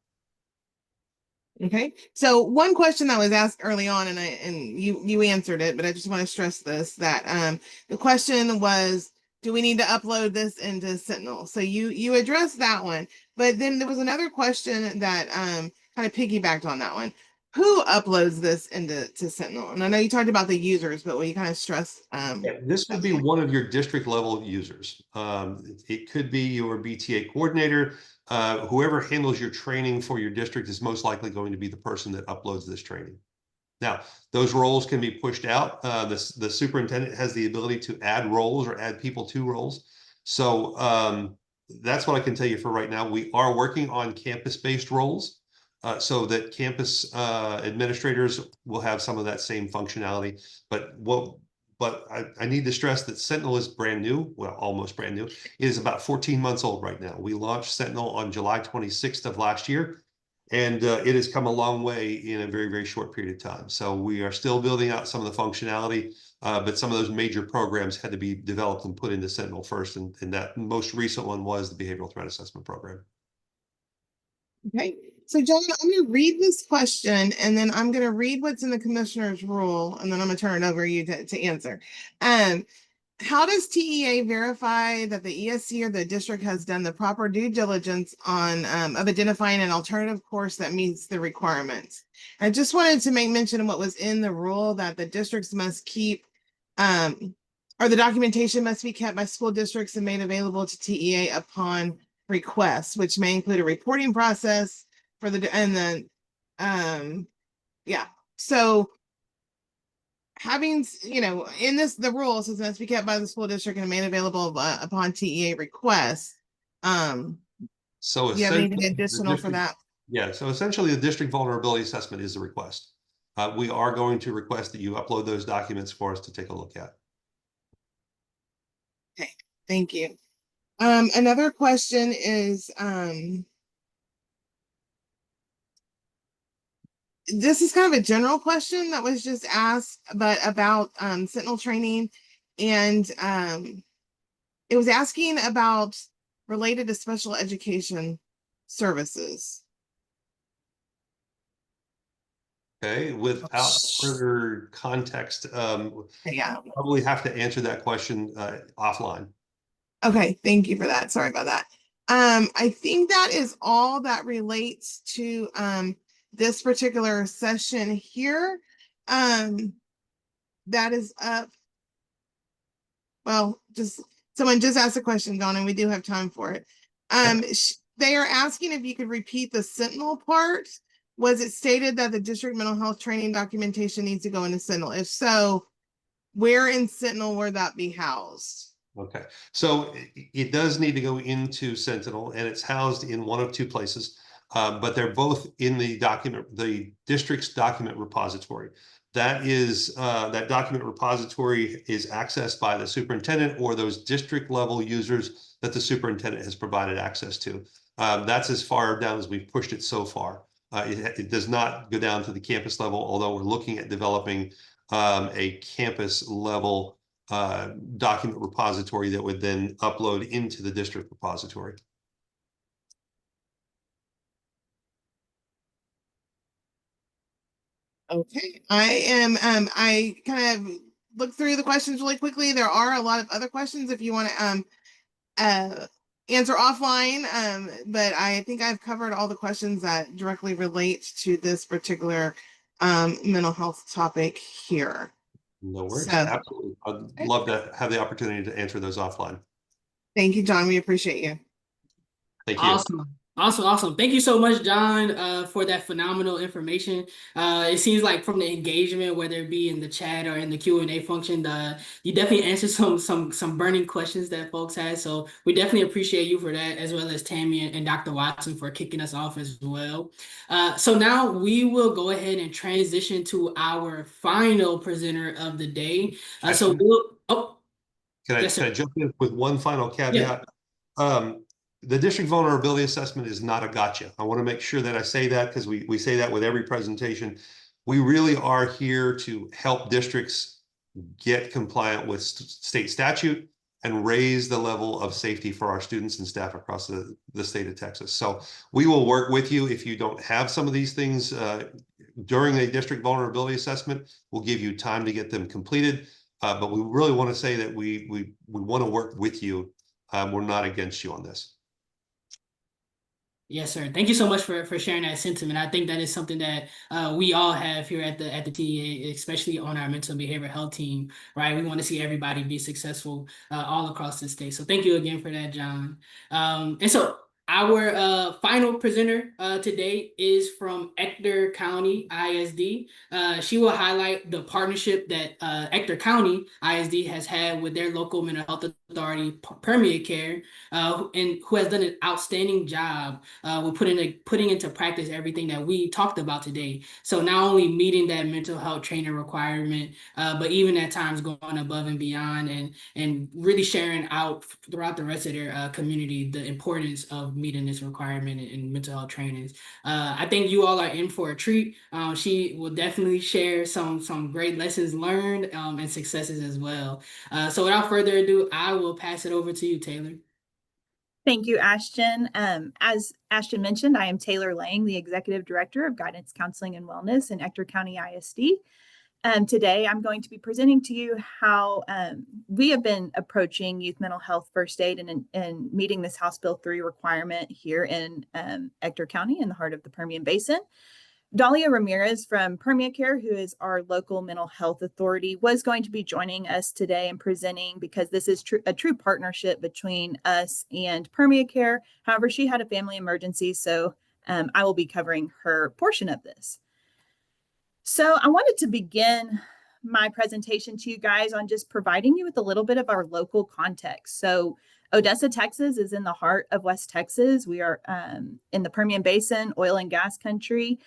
Okay, so one question that was asked early on, and you answered it, but I just want to stress this, that the question was, do we need to upload this into Sentinel? So you addressed that one, but then there was another question that kind of piggybacked on that one. who uploads this into Sentinel? And I know you talked about the users, but will you kind of stress Yeah, this would be one of your district level users. It could be your BTA coordinator. Whoever handles your training for your district is most likely going to be the person that uploads this training. Now, those roles can be pushed out. The superintendent has the ability to add roles or add people to roles. So that's what I can tell you for right now. We are working on campus-based roles so that campus administrators will have some of that same functionality. But I need to stress that Sentinel is brand new, well, almost brand new. It is about 14 months old right now. We launched Sentinel on July 26th of last year. And it has come a long way in a very, very short period of time. So we are still building out some of the functionality, but some of those major programs had to be developed and put into Sentinel first. And that most recent one was the Behavioral Threat Assessment Program. Okay. So, John, I'm going to read this question and then I'm going to read what's in the commissioner's rule and then I'm going to turn it over to you to answer. How does TEA verify that the ESC or the district has done the proper due diligence on of identifying an alternative course that meets the requirements? I just wanted to make mention of what was in the rule that the districts must keep or the documentation must be kept by school districts and made available to TEA upon request, which may include a reporting process for the and then yeah. So having, in this, the rules says must be kept by the school district and made available upon TEA request. So Do you have anything essentially, additional for that? yeah. So essentially, the district vulnerability assessment is the request. We are going to request that you upload those documents for us to take a look at. Okay, thank you. Another question is, this is kind of a general question that was just asked, but about Sentinel training, and it was asking about related to special education services. Okay, without further context, Yeah. probably have to answer that question offline. Okay, thank you for that. Sorry about that. I think that is all that relates to this particular session here. That is up. Well, just someone just asked a question, Dawn, and we do have time for it. They are asking if you could repeat the Sentinel part. Was it stated that the district mental health training documentation needs to go into Sentinel? If so, where in Sentinel would that be housed? Okay, so it does need to go into Sentinel, and it's housed in one of two places, but they're both in the district's document repository. That document repository is accessed by the superintendent or those district level users that the superintendent has provided access to. That's as far down as we've pushed it so far. It does not go down to the campus level, although we're looking at developing a campus level document repository that would then upload into the district repository. Okay, I kind of looked through the questions really quickly. There are a lot of other questions if you want to answer offline, but I think I've covered all the questions that directly relate to this particular mental health topic here. No worries. So, Absolutely. I'd love to have the opportunity to answer those offline. thank you, John. We appreciate you. Thank you. Awesome. Thank you so much, John, for that phenomenal information. It seems like from the engagement, whether it be in the chat or in the Q&A function, you definitely answered some burning questions that folks had. So we definitely appreciate you for that, as well as Tammy and Dr. Watson for kicking us off as well. So now we will go ahead and transition to our final presenter of the day. Can I jump in with one final caveat? Yeah. The district vulnerability assessment is not a gotcha. I want to make sure that I say that because we say that with every presentation. We really are here to help districts get compliant with state statute and raise the level of safety for our students and staff across the state of Texas. So we will work with you if you don't have some of these things during a district vulnerability assessment. We'll give you time to get them completed. But we really want to say that we want to work with you. We're not against you on this. Yes, sir. Thank you so much for sharing that sentiment. I think that is something that we all have here at the TEA, especially on our mental and behavioral health team, right? We want to see everybody be successful all across the state. So thank you again for that, John. And so our final presenter today is from Ector County ISD. She will highlight the partnership that Ector County ISD has had with their local mental health authority, Permeate Care, and who has done an outstanding job we're putting into practice everything that we talked about today. So not only meeting that mental health training requirement, but even at times going above and beyond and really sharing out throughout the rest of their community the importance of meeting this requirement in mental health trainings. I think you all are in for a treat. She will definitely share some great lessons learned and successes as well. So without further ado, I will pass it over to you, Taylor. Thank you, Ashton. As Ashton mentioned, I am Taylor Lang, the Executive Director of Guidance, Counseling, and Wellness in Ector County ISD. Today, I'm going to be presenting to you how we have been approaching youth mental health first aid and meeting this House Bill 3 requirement here in Ector County in the heart of the Permian Basin. Dalia Ramirez from Permeate Care, who is our local mental health authority, was going to be joining us today and presenting because this is a true partnership between us and Permeate Care. However, she had a family emergency, so I will be covering her portion of this. So I wanted to begin my presentation to you guys on just providing you with a little bit of our local context. So Odessa, Texas is in the heart of West Texas. We are in the Permian Basin, oil and gas country.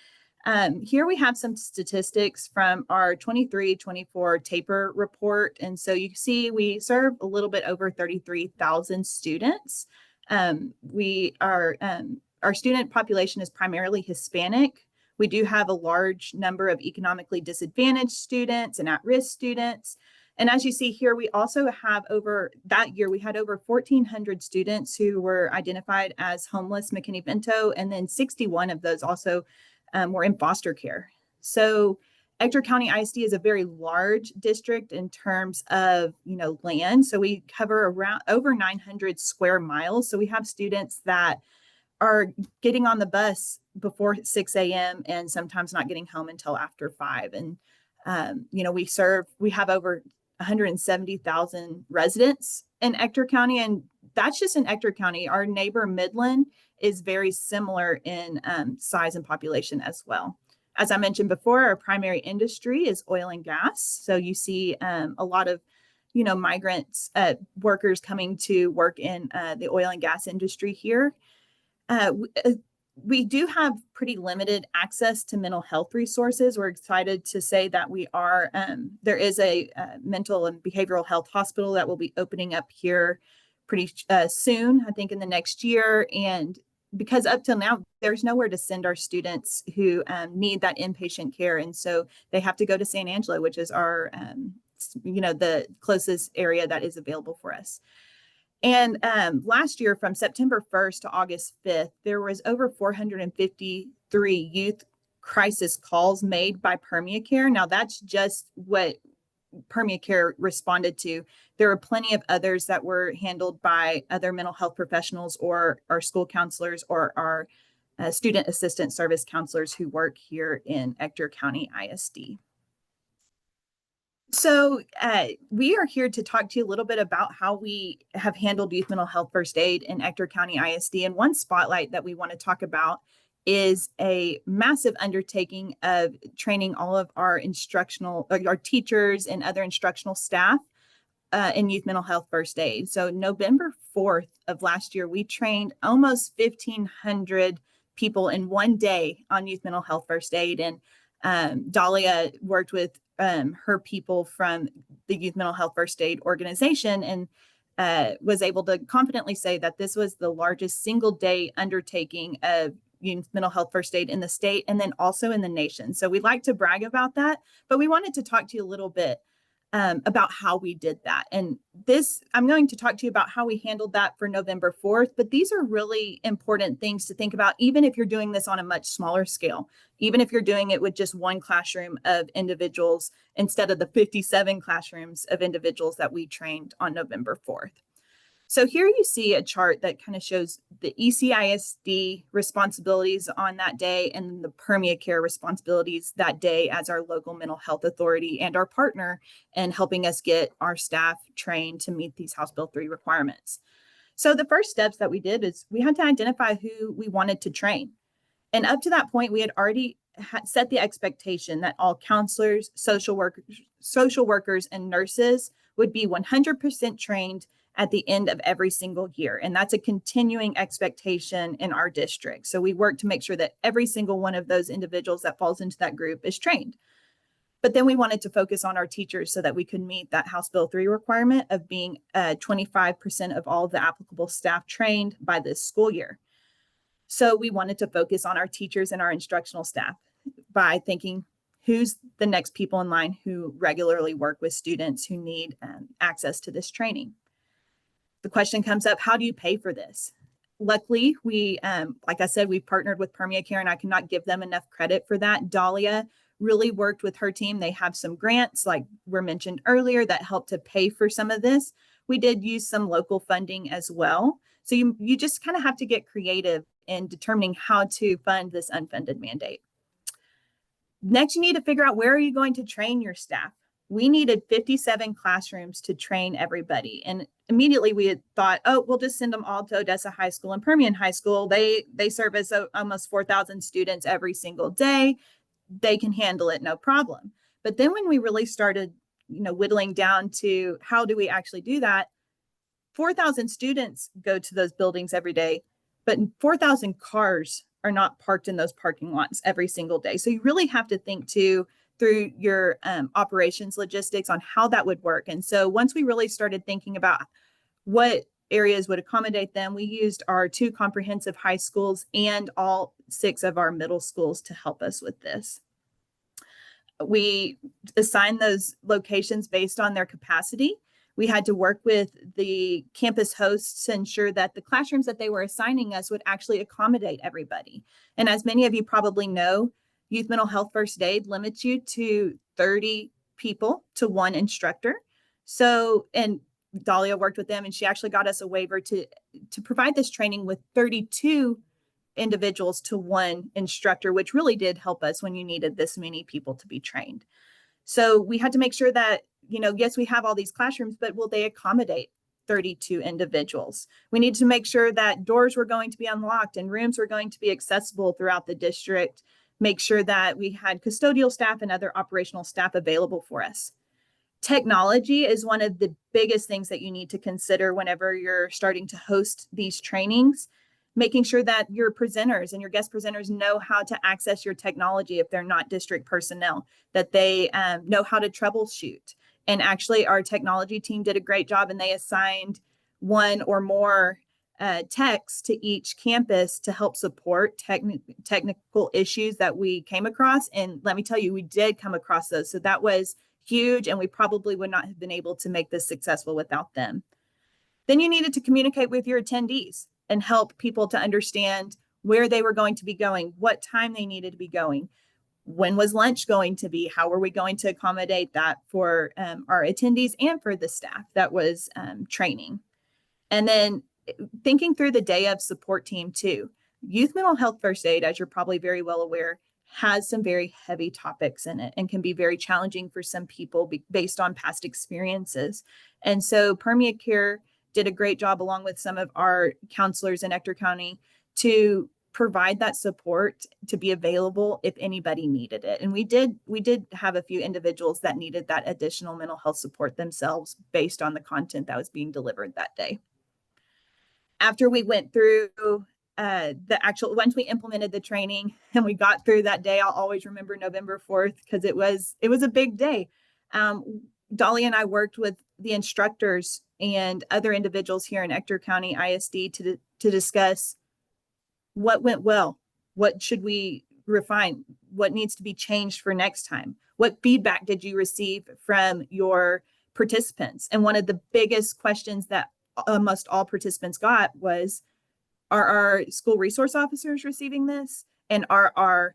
Here we have some statistics from our 23-24 taper report. And so you see we serve a little bit over 33,000 students. Our student population is primarily Hispanic. We do have a large number of economically disadvantaged students and at-risk students. And as you see here, we also have that year, we had over 1,400 students who were identified as homeless McKinney-Vento, and then 61 of those also were in foster care. So Ector County ISD is a very large district in terms of land. So we cover around over 900 square miles. So we have students that are getting on the bus before 6 a.m. and sometimes not getting home until after 5. And we have over 170,000 residents in Ector County, and that's just in Ector County. Our neighbor Midland is very similar in size and population as well. As I mentioned before, our primary industry is oil and gas. So you see a lot of migrants, workers coming to work in the oil and gas industry here. We do have pretty limited access to mental health resources. We're excited to say that there is a mental and behavioral health hospital that will be opening up here pretty soon, I think in the next year. And because up till now, there's nowhere to send our students who need that inpatient care. And so they have to go to San Angelo, which is our, the closest area that is available for us. And last year, from September 1st to August 5th, there was over 453 youth crisis calls made by Permeate Care. Now, that's just what Permeate Care responded to. There are plenty of others that were handled by other mental health professionals or our school counselors or our student assistant service counselors who work here in Ector County ISD. So we are here to talk to you a little bit about how we have handled youth mental health first aid in Ector County ISD. And one spotlight that we want to talk about is a massive undertaking of training all of our teachers and other instructional staff in youth mental health first aid. So November 4th of last year, we trained almost 1,500 people in one day on youth mental health first aid. And Dalia worked with her people from the Youth Mental Health First Aid organization and was able to confidently say that this was the largest single day undertaking of youth mental health first aid in the state and then also in the nation. So we'd like to brag about that, but we wanted to talk to you a little bit about how we did that. And I'm going to talk to you about how we handled that for November 4th, but these are really important things to think about, even if you're doing this on a much smaller scale, even if you're doing it with just one classroom of individuals instead of the 57 classrooms of individuals that we trained on November 4th. So here you see a chart that kind of shows the ECISD responsibilities on that day and the Permia Care responsibilities that day as our local mental health authority and our partner in helping us get our staff trained to meet these House Bill 3 requirements. So the first steps that we did is we had to identify who we wanted to train. And up to that point, we had already set the expectation that all counselors, social workers, and nurses would be 100% trained at the end of every single year. And that's a continuing expectation in our district. So we work to make sure that every single one of those individuals that falls into that group is trained. But then we wanted to focus on our teachers so that we could meet that House Bill 3 requirement of being 25% of all of the applicable staff trained by this school year. So we wanted to focus on our teachers and our instructional staff by thinking, who's the next people in line who regularly work with students who need access to this training? The question comes up, how do you pay for this? Luckily, we, like I said, we partnered with Permia Care, and I cannot give them enough credit for that. Dahlia really worked with her team. They have some grants, like were mentioned earlier, that helped to pay for some of this. We did use some local funding as well. So you just kind of have to get creative in determining how to fund this unfunded mandate. Next, you need to figure out, where are you going to train your staff? We needed 57 classrooms to train everybody. And immediately we had thought, oh, we'll just send them all to Odessa High School and Permian High School. They service almost 4,000 students every single day. They can handle it, no problem. But then when we really started, whittling down to how do we actually do that, 4,000 students go to those buildings every day, but 4,000 cars are not parked in those parking lots every single day. So you really have to think through your operations logistics on how that would work. And so once we really started thinking about what areas would accommodate them, we used our 2 comprehensive high schools and all 6 of our middle schools to help us with this. We assigned those locations based on their capacity. We had to work with the campus hosts to ensure that the classrooms that they were assigning us would actually accommodate everybody. And as many of you probably know, Youth Mental Health First Aid limits you to 30 people to 1 instructor. So, and Dahlia worked with them, and she actually got us a waiver to provide this training with 32 individuals to 1 instructor, which really did help us when you needed this many people to be trained. So we had to make sure that, yes, we have all these classrooms, but will they accommodate 32 individuals? We need to make sure that doors were going to be unlocked and rooms were going to be accessible throughout the district. Make sure that we had custodial staff and other operational staff available for us. Technology is one of the biggest things that you need to consider whenever you're starting to host these trainings. Making sure that your presenters and your guest presenters know how to access your technology if they're not district personnel, that they know how to troubleshoot. And actually, our technology team did a great job, and they assigned 1 or more techs to each campus to help support technical issues that we came across. And let me tell you, we did come across those. So that was huge, and we probably would not have been able to make this successful without them. Then you needed to communicate with your attendees and help people to understand where they were going to be going, what time they needed to be going, when was lunch going to be, how were we going to accommodate that for our attendees and for the staff that was training. And then thinking through the day of support team too. Youth Mental Health First Aid, as you're probably very well aware, has some very heavy topics in it and can be very challenging for some people based on past experiences. And so Permia Care did a great job, along with some of our counselors in Ector County, to provide that support to be available if anybody needed it. And we did have a few individuals that needed that additional mental health support themselves based on the content that was being delivered that day. After we went through once we implemented the training and we got through that day, I'll always remember November 4th because it was a big day. Dolly and I worked with the instructors and other individuals here in Ector County ISD to discuss what went well, what should we refine, what needs to be changed for next time, what feedback did you receive from your participants. And one of the biggest questions that almost all participants got was, are our school resource officers receiving this? And are our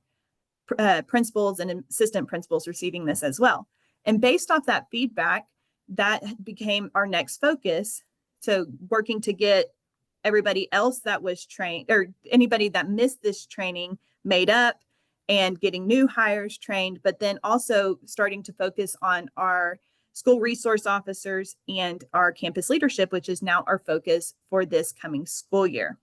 principals and assistant principals receiving this as well? And based off that feedback, that became our next focus So working to get everybody else that was trained or anybody that missed this training made up and getting new hires trained, but then also starting to focus on our school resource officers and our campus leadership, which is now our focus for this coming school year.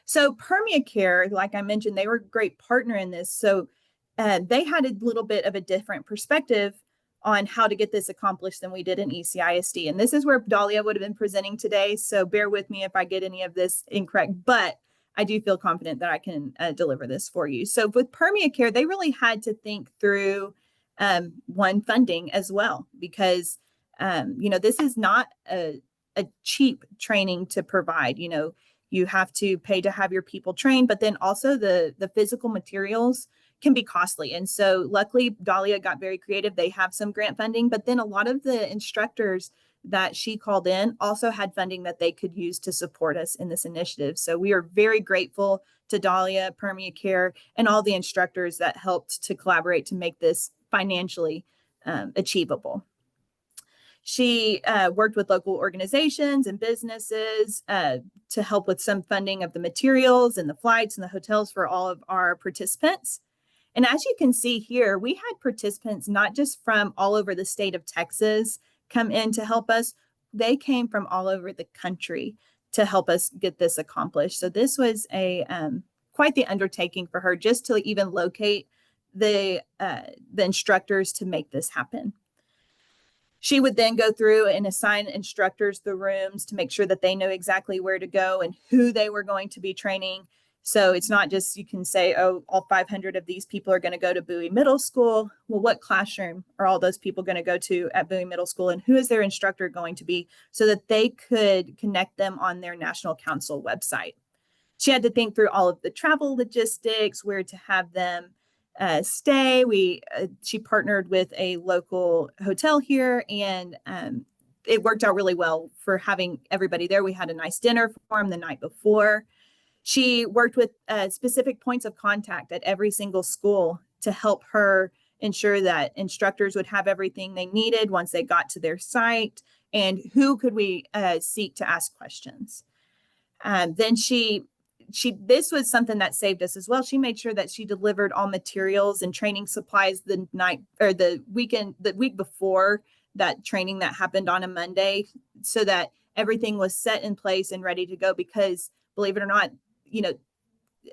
So PermeaCare, like I mentioned, they were a great partner in this. So they had a little bit of a different perspective on how to get this accomplished than we did in ECISD. And this is where Dahlia would have been presenting today. So bear with me if I get any of this incorrect, but I do feel confident that I can deliver this for you. So with PermeaCare, they really had to think through one, funding as well, because this is not a cheap training to provide. You have to pay to have your people trained, but then also the physical materials can be costly. And so luckily Dahlia got very creative. They have some grant funding, but then a lot of the instructors that she called in also had funding that they could use to support us in this initiative. So we are very grateful to Dahlia, PermeaCare, and all the instructors that helped to collaborate to make this financially achievable. She worked with local organizations and businesses to help with some funding of the materials and the flights and the hotels for all of our participants. And as you can see here, we had participants not just from all over the state of Texas come in to help us. They came from all over the country to help us get this accomplished. So this was a quite the undertaking for her just to even locate the instructors to make this happen. She would then go through and assign instructors the rooms to make sure that they know exactly where to go and who they were going to be training. So it's not just you can say, oh, all 500 of these people are going to go to Bowie Middle School. Well, what classroom are all those people going to go to at Bowie Middle School, and who is their instructor going to be, so that they could connect them on their National Council website. She had to think through all of the travel logistics, where to have them stay. She partnered with a local hotel here, and it worked out really well for having everybody there. We had a nice dinner for them the night before. She worked with specific points of contact at every single school to help her ensure that instructors would have everything they needed once they got to their site, and who could we seek to ask questions. Then this was something that saved us as well. She made sure that she delivered all materials and training supplies the week before that training that happened on a Monday, so that everything was set in place and ready to go. Because believe it or not,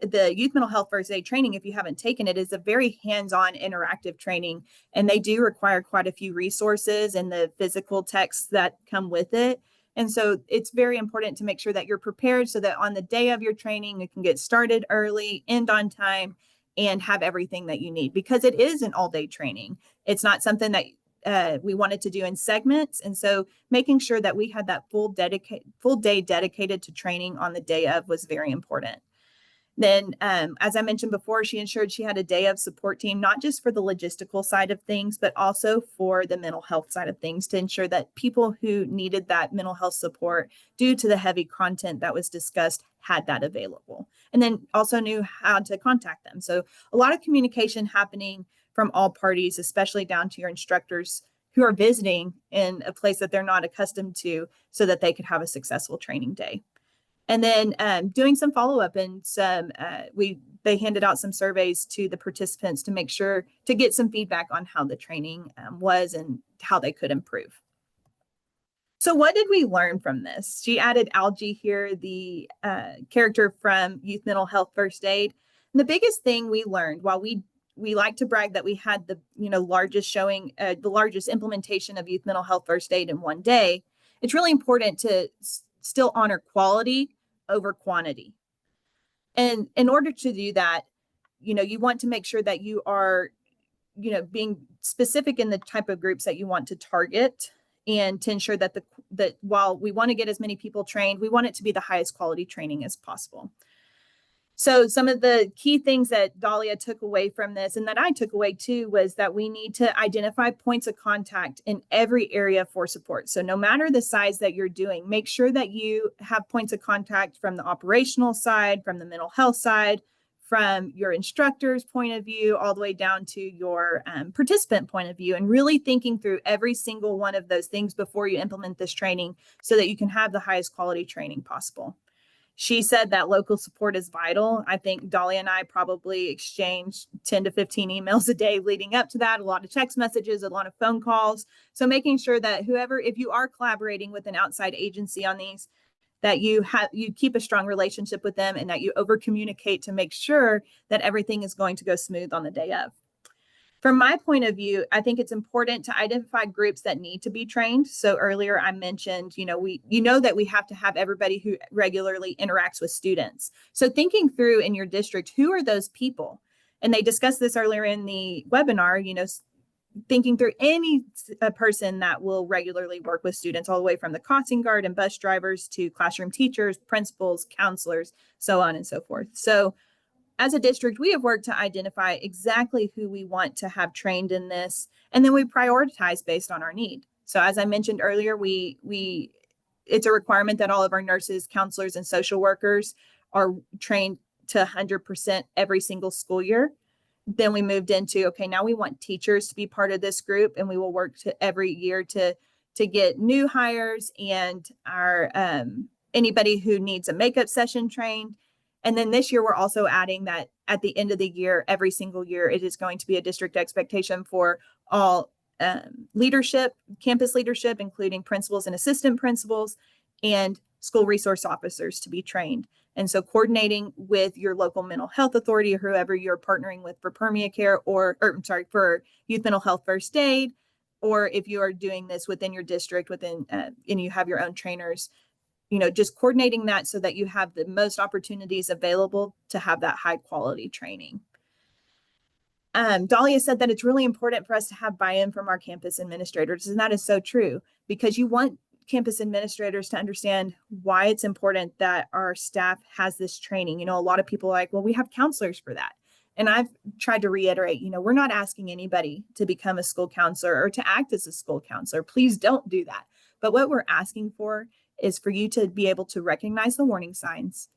the youth mental health first aid training, if you haven't taken it, is a very hands-on interactive training, and they do require quite a few resources and the physical texts that come with it. And so it's very important to make sure that you're prepared so that on the day of your training, you can get started early, end on time, and have everything that you need, because it is an all-day training. It's not something that we wanted to do in segments. And so making sure that we had that full day dedicated to training on the day of was very important. Then, as I mentioned before, she ensured she had a day of support team, not just for the logistical side of things, but also for the mental health side of things, to ensure that people who needed that mental health support due to the heavy content that was discussed had that available, and then also knew how to contact them. So a lot of communication happening from all parties, especially down to your instructors who are visiting in a place that they're not accustomed to, so that they could have a successful training day. And then doing some follow-up, and they handed out some surveys to the participants to make sure to get some feedback on how the training was and how they could improve. So what did we learn from this? She added Algie here, the character from Youth Mental Health First Aid. And the biggest thing we learned, while we like to brag that we had the largest showing, the largest implementation of Youth Mental Health First Aid in one day, it's really important to still honor quality over quantity. And in order to do that, you want to make sure that you are, being specific in the type of groups that you want to target, and to ensure that that while we want to get as many people trained, we want it to be the highest quality training as possible. So some of the key things that Dahlia took away from this, and that I took away too, was that we need to identify points of contact in every area for support. So no matter the size that you're doing, make sure that you have points of contact from the operational side, from the mental health side, from your instructor's point of view all the way down to your participant point of view, and really thinking through every single one of those things before you implement this training so that you can have the highest quality training possible. She said that local support is vital. I think Dolly and I probably exchanged 10 to 15 emails a day leading up to that, a lot of text messages, a lot of phone calls. So making sure that whoever, if you are collaborating with an outside agency on these, that you keep a strong relationship with them and that you over communicate to make sure that everything is going to go smooth on the day of. From my point of view, I think it's important to identify groups that need to be trained. So earlier I mentioned, that we have to have everybody who regularly interacts with students. So thinking through in your district, who are those people? And they discussed this earlier in the webinar, thinking through any person that will regularly work with students, all the way from the crossing guard and bus drivers to classroom teachers, principals, counselors, so on and so forth. So as a district, we have worked to identify exactly who we want to have trained in this, and then we prioritize based on our need. So as I mentioned earlier, it's a requirement that all of our nurses, counselors, and social workers are trained to 100% every single school year. Then we moved into, okay, now we want teachers to be part of this group, and we will work to every year to get new hires and our anybody who needs a makeup session trained. And then this year, we're also adding that at the end of the year, every single year, it is going to be a district expectation for all leadership, campus leadership, including principals and assistant principals, and school resource officers to be trained. And so coordinating with your local mental health authority or whoever you're partnering with for Permia Care for youth mental health first aid, or if you are doing this within your district, and you have your own trainers, just coordinating that so that you have the most opportunities available to have that high quality training. Dahlia said that it's really important for us to have buy-in from our campus administrators, and that is so true, because you want campus administrators to understand why it's important that our staff has this training. A lot of people are like, well, we have counselors for that. And I've tried to reiterate, we're not asking anybody to become a school counselor or to act as a school counselor. Please don't do that. But what we're asking for is for you to be able to recognize the warning signs,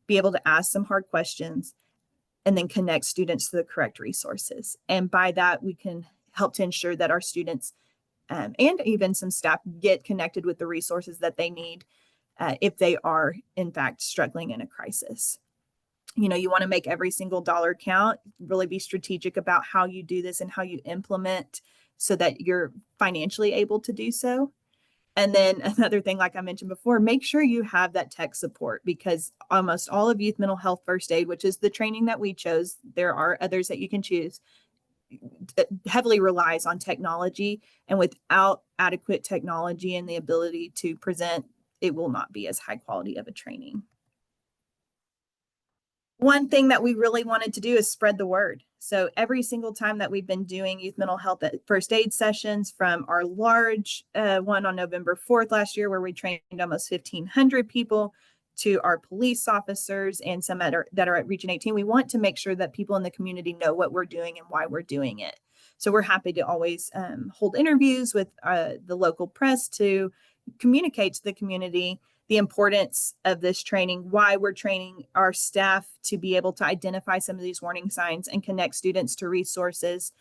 be able to ask some hard questions, and then connect students to the correct resources. And by that, we can help to ensure that our students and even some staff get connected with the resources that they need if they are, in fact, struggling in a crisis. You want to make every single dollar count, really be strategic about how you do this and how you implement so that you're financially able to do so. And then another thing, like I mentioned before, make sure you have that tech support, because almost all of youth mental health first aid, which is the training that we chose, there are others that you can choose, heavily relies on technology. And without adequate technology and the ability to present, it will not be as high quality of a training. One thing that we really wanted to do is spread the word. So every single time that we've been doing youth mental health first aid sessions, from our large one on November 4th last year, where we trained almost 1,500 people, to our police officers and some that are at Region 18, we want to make sure that people in the community know what we're doing and why we're doing it. So we're happy to always hold interviews with the local press to communicate to the community the importance of this training, why we're training our staff to be able to identify some of these warning signs and connect students to resources.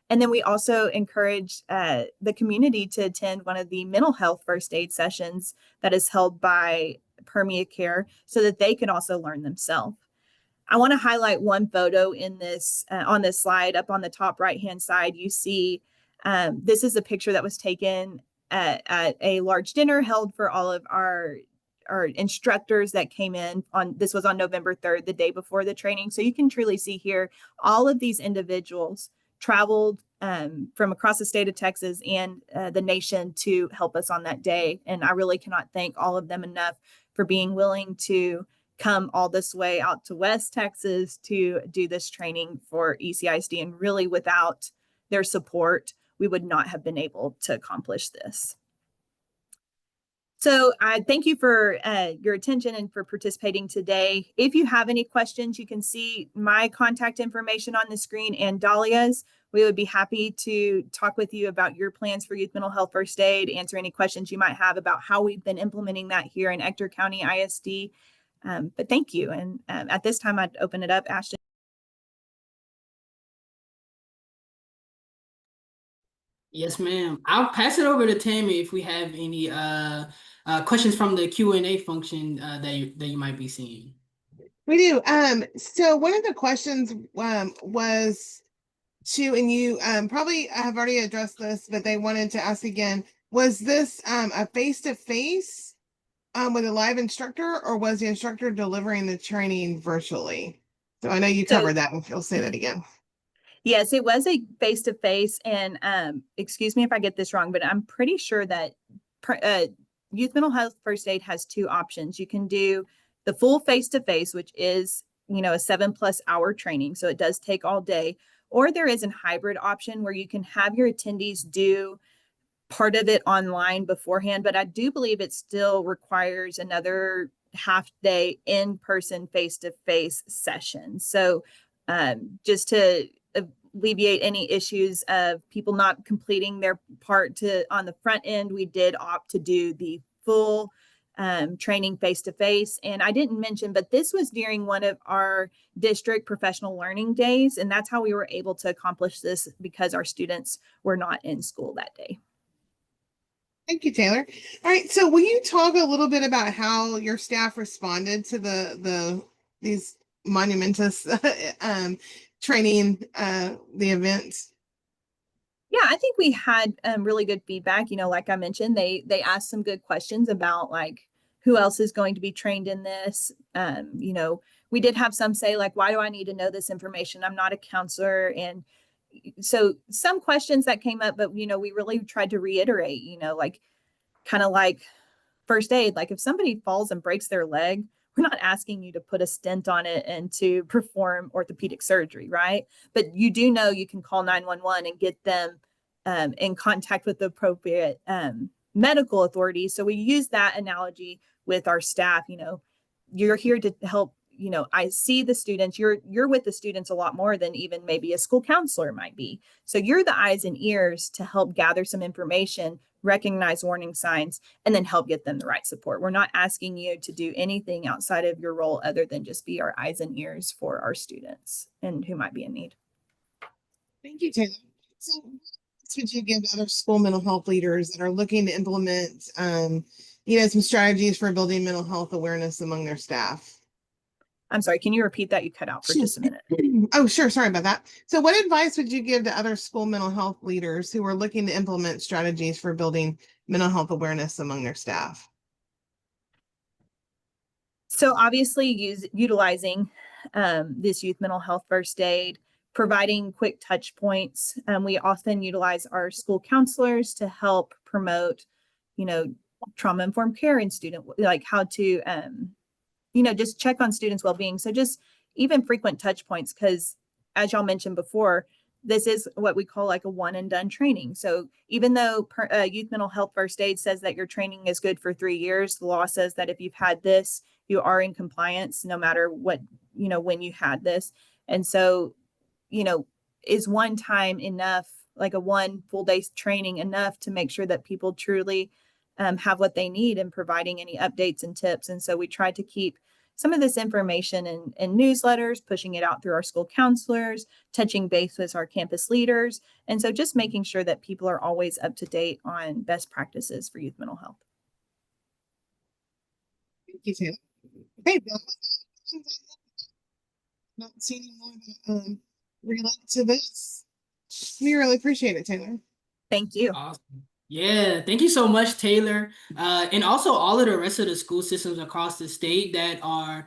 And then we also encourage the community to attend one of the mental health first aid sessions that is held by Permia Care so that they can also learn themselves. I want to highlight one photo in this on this slide. Up on the top right-hand side, you see this is a picture that was taken at a large dinner held for all of our instructors that came in this was on November 3rd, the day before the training. So you can truly see here, all of these individuals traveled from across the state of Texas and the nation to help us on that day. And I really cannot thank all of them enough for being willing to come all this way out to West Texas to do this training for ECISD. And really, without their support, we would not have been able to accomplish this. So I thank you for your attention and for participating today. If you have any questions, you can see my contact information on the screen and Dahlia's. We would be happy to talk with you about your plans for youth mental health first aid, answer any questions you might have about how we've been implementing that here in Ector County ISD. But thank you. And at this time, I'd open it up. Ashton. Yes, ma'am. I'll pass it over to Tammy if we have any questions from the Q&A function that you might be seeing. We do. So one of the questions was to, and you probably have already addressed this, but they wanted to ask again, was this a face-to-face with a live instructor, or was the instructor delivering the training virtually? So I know you So covered that, if you'll say that again. yes, it was a face-to-face, and excuse me if I get this wrong, but I'm pretty sure that youth mental health first aid has two options. You can do the full face-to-face, which is, a 7+ hour training, so it does take all day, or there is a hybrid option where you can have your attendees do part of it online beforehand, but I do believe it still requires another half day in-person face-to-face session. So just to alleviate any issues of people not completing their part on the front end, we did opt to do the full training face-to-face. And I didn't mention, but this was during one of our district professional learning days. And that's how we were able to accomplish this, because our students were not in school that day. Thank you, Taylor. All right, so will you talk a little bit about how your staff responded to these monumentous training the events? Yeah, I think we had really good feedback. Like I mentioned, they asked some good questions about like who else is going to be trained in this. We did have some say like, why do I need to know this information? I'm not a counselor. And so some questions that came up, but we really tried to reiterate, like kind of like first aid, like if somebody falls and breaks their leg, we're not asking you to put a stent on it and to perform orthopedic surgery, right? But you do know you can call 911 and get them in contact with the appropriate medical authorities. So we use that analogy with our staff. You're here to help. I see the students. You're with the students a lot more than even maybe a school counselor might be. So you're the eyes and ears to help gather some information, recognize warning signs, and then help get them the right support. We're not asking you to do anything outside of your role other than just be our eyes and ears for our students and who might be in need. Thank you, Taylor. So, what advice would you give to other school mental health leaders that are looking to implement, some strategies for building mental health awareness among their staff? I'm sorry, can you repeat that? You cut out for just a minute. Oh, sure. Sorry about that. So, what advice would you give to other school mental health leaders who are looking to implement strategies for building mental health awareness among their staff? So obviously utilizing this youth mental health first aid, providing quick touch points. We often utilize our school counselors to help promote, trauma-informed care in student, like how to, just check on students' well-being. So just even frequent touch points, because as y'all mentioned before, this is what we call like a one and done training. So even though youth mental health first aid says that your training is good for 3 years, the law says that if you've had this, you are in compliance no matter what, when you had this. And so, you know, is one time enough, like a one full day training enough to make sure that people truly have what they need and providing any updates and tips. And so we try to keep some of this information in newsletters, pushing it out through our school counselors, touching base with our campus leaders. And so just making sure that people are always up to date on best practices for youth mental health. Thank you, Taylor. Okay, not see any more that relate to this. We really appreciate it, Taylor. Thank you. Awesome. Yeah, thank you so much, Taylor. And also all of the rest of the school systems across the state that are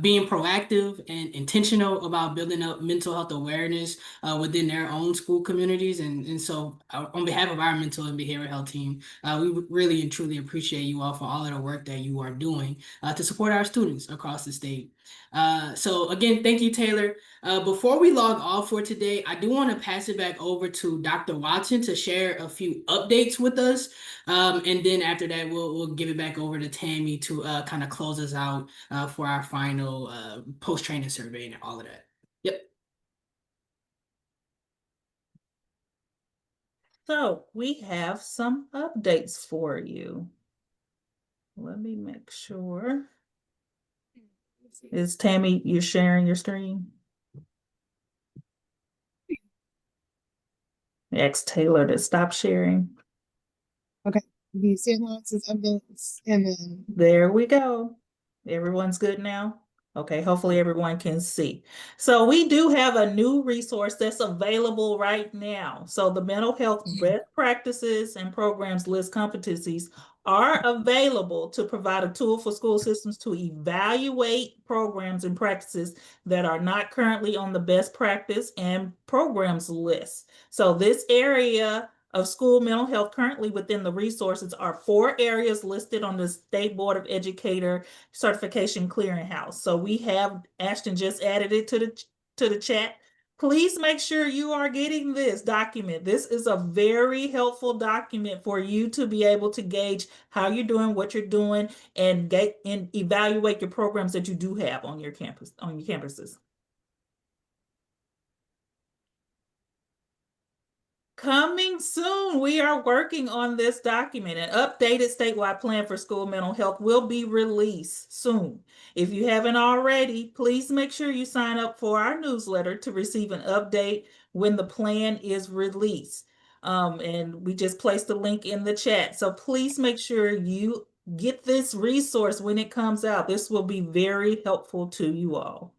being proactive and intentional about building up mental health awareness within their own school communities. And so on behalf of our mental and behavioral health team, we really and truly appreciate you all for all of the work that you are doing to support our students across the state. So again, thank you, Taylor. Before we log off for today, I do want to pass it back over to Dr. Watson to share a few updates with us. And then after that, we'll give it back over to Tammy to kind of close us out for our final post-training survey and all of that. Yep. So we have some updates for you. Let me make sure. Is Tammy, you're sharing your screen? Ask Taylor to stop sharing. Okay. The synopsis evidence, and then There we go. Everyone's good now? Okay, hopefully everyone can see. So we do have a new resource that's available right now. So the mental health best practices and programs list competencies are available to provide a tool for school systems to evaluate programs and practices that are not currently on the best practice and programs list. So this area of school mental health currently within the resources are 4 areas listed on the State Board of Educator Certification Clearinghouse. So we have, Ashton just added it to the chat. Please make sure you are getting this document. This is a very helpful document for you to be able to gauge how you're doing, what you're doing, and get and evaluate your programs that you do have on your campus, on your campuses. Coming soon, we are working on this document. An updated statewide plan for school mental health will be released soon. If you haven't already, please make sure you sign up for our newsletter to receive an update when the plan is released. And we just placed the link in the chat. So please make sure you get this resource when it comes out. This will be very helpful to you all.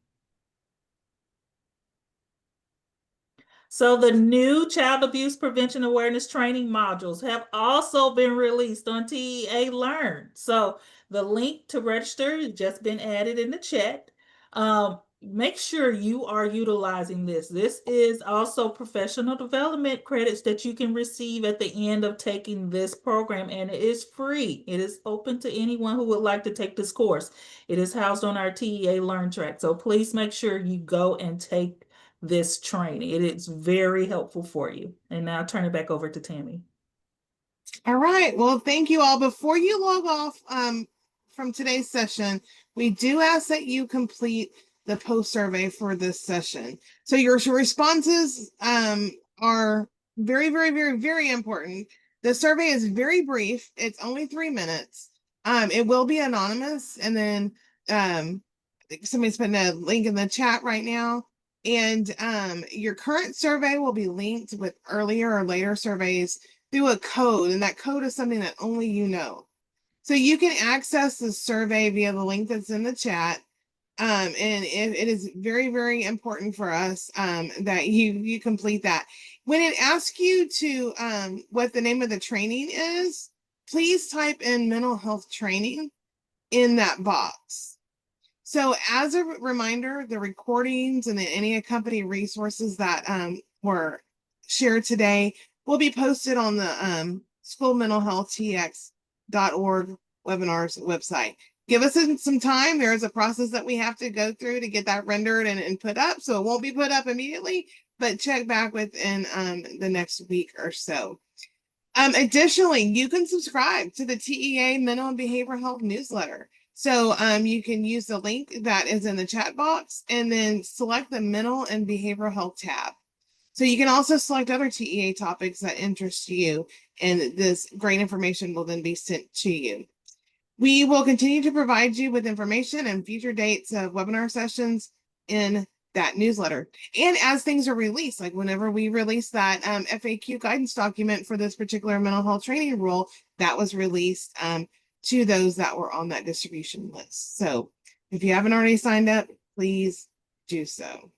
So the new child abuse prevention awareness training modules have also been released on TEA Learn. So the link to register has just been added in the chat. Make sure you are utilizing this. This is also professional development credits that you can receive at the end of taking this program, and it is free. It is open to anyone who would like to take this course. It is housed on our TEA Learn track. So please make sure you go and take this training. It is very helpful for you. And now I'll turn it back over to Tammy. all right. Well, thank you all. Before you log off from today's session, we do ask that you complete the post survey for this session. So your responses are very, very, very, very important. The survey is very brief. It's only 3 minutes. It will be anonymous, and then somebody's putting a link in the chat right now. And your current survey will be linked with earlier or later surveys through a code, and that code is something that only you know. So you can access the survey via the link that's in the chat. And it is very, very important for us that you complete that. When it asks you to what the name of the training is, please type in mental health training in that box. So as a reminder, the recordings and any accompanying resources that were shared today will be posted on the schoolmentalhealthtx.org webinars website. Give us some time. There is a process that we have to go through to get that rendered and put up. So it won't be put up immediately, but check back within the next week or so. Additionally, you can subscribe to the TEA Mental and Behavioral Health newsletter. So you can use the link that is in the chat box and then select the Mental and Behavioral Health tab. So you can also select other TEA topics that interest you, and this great information will then be sent to you. We will continue to provide you with information and future dates of webinar sessions in that newsletter. And as things are released, like whenever we release that FAQ guidance document for this particular mental health training rule, that was released to those that were on that distribution list. So if you haven't already signed up, please do so.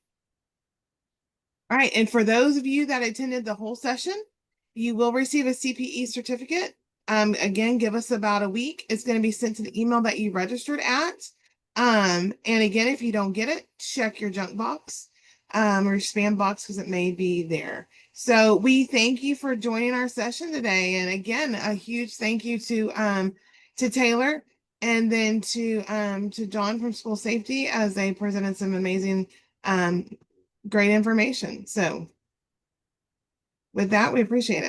All right, and for those of you that attended the whole session, you will receive a CPE certificate. Again, give us about a week. It's going to be sent to the email that you registered at. And again, if you don't get it, check your junk box or spam box because it may be there. So we thank you for joining our session today. And again, a huge thank you to Taylor and then to John from School Safety as they presented some amazing great information. So with that, we appreciate it.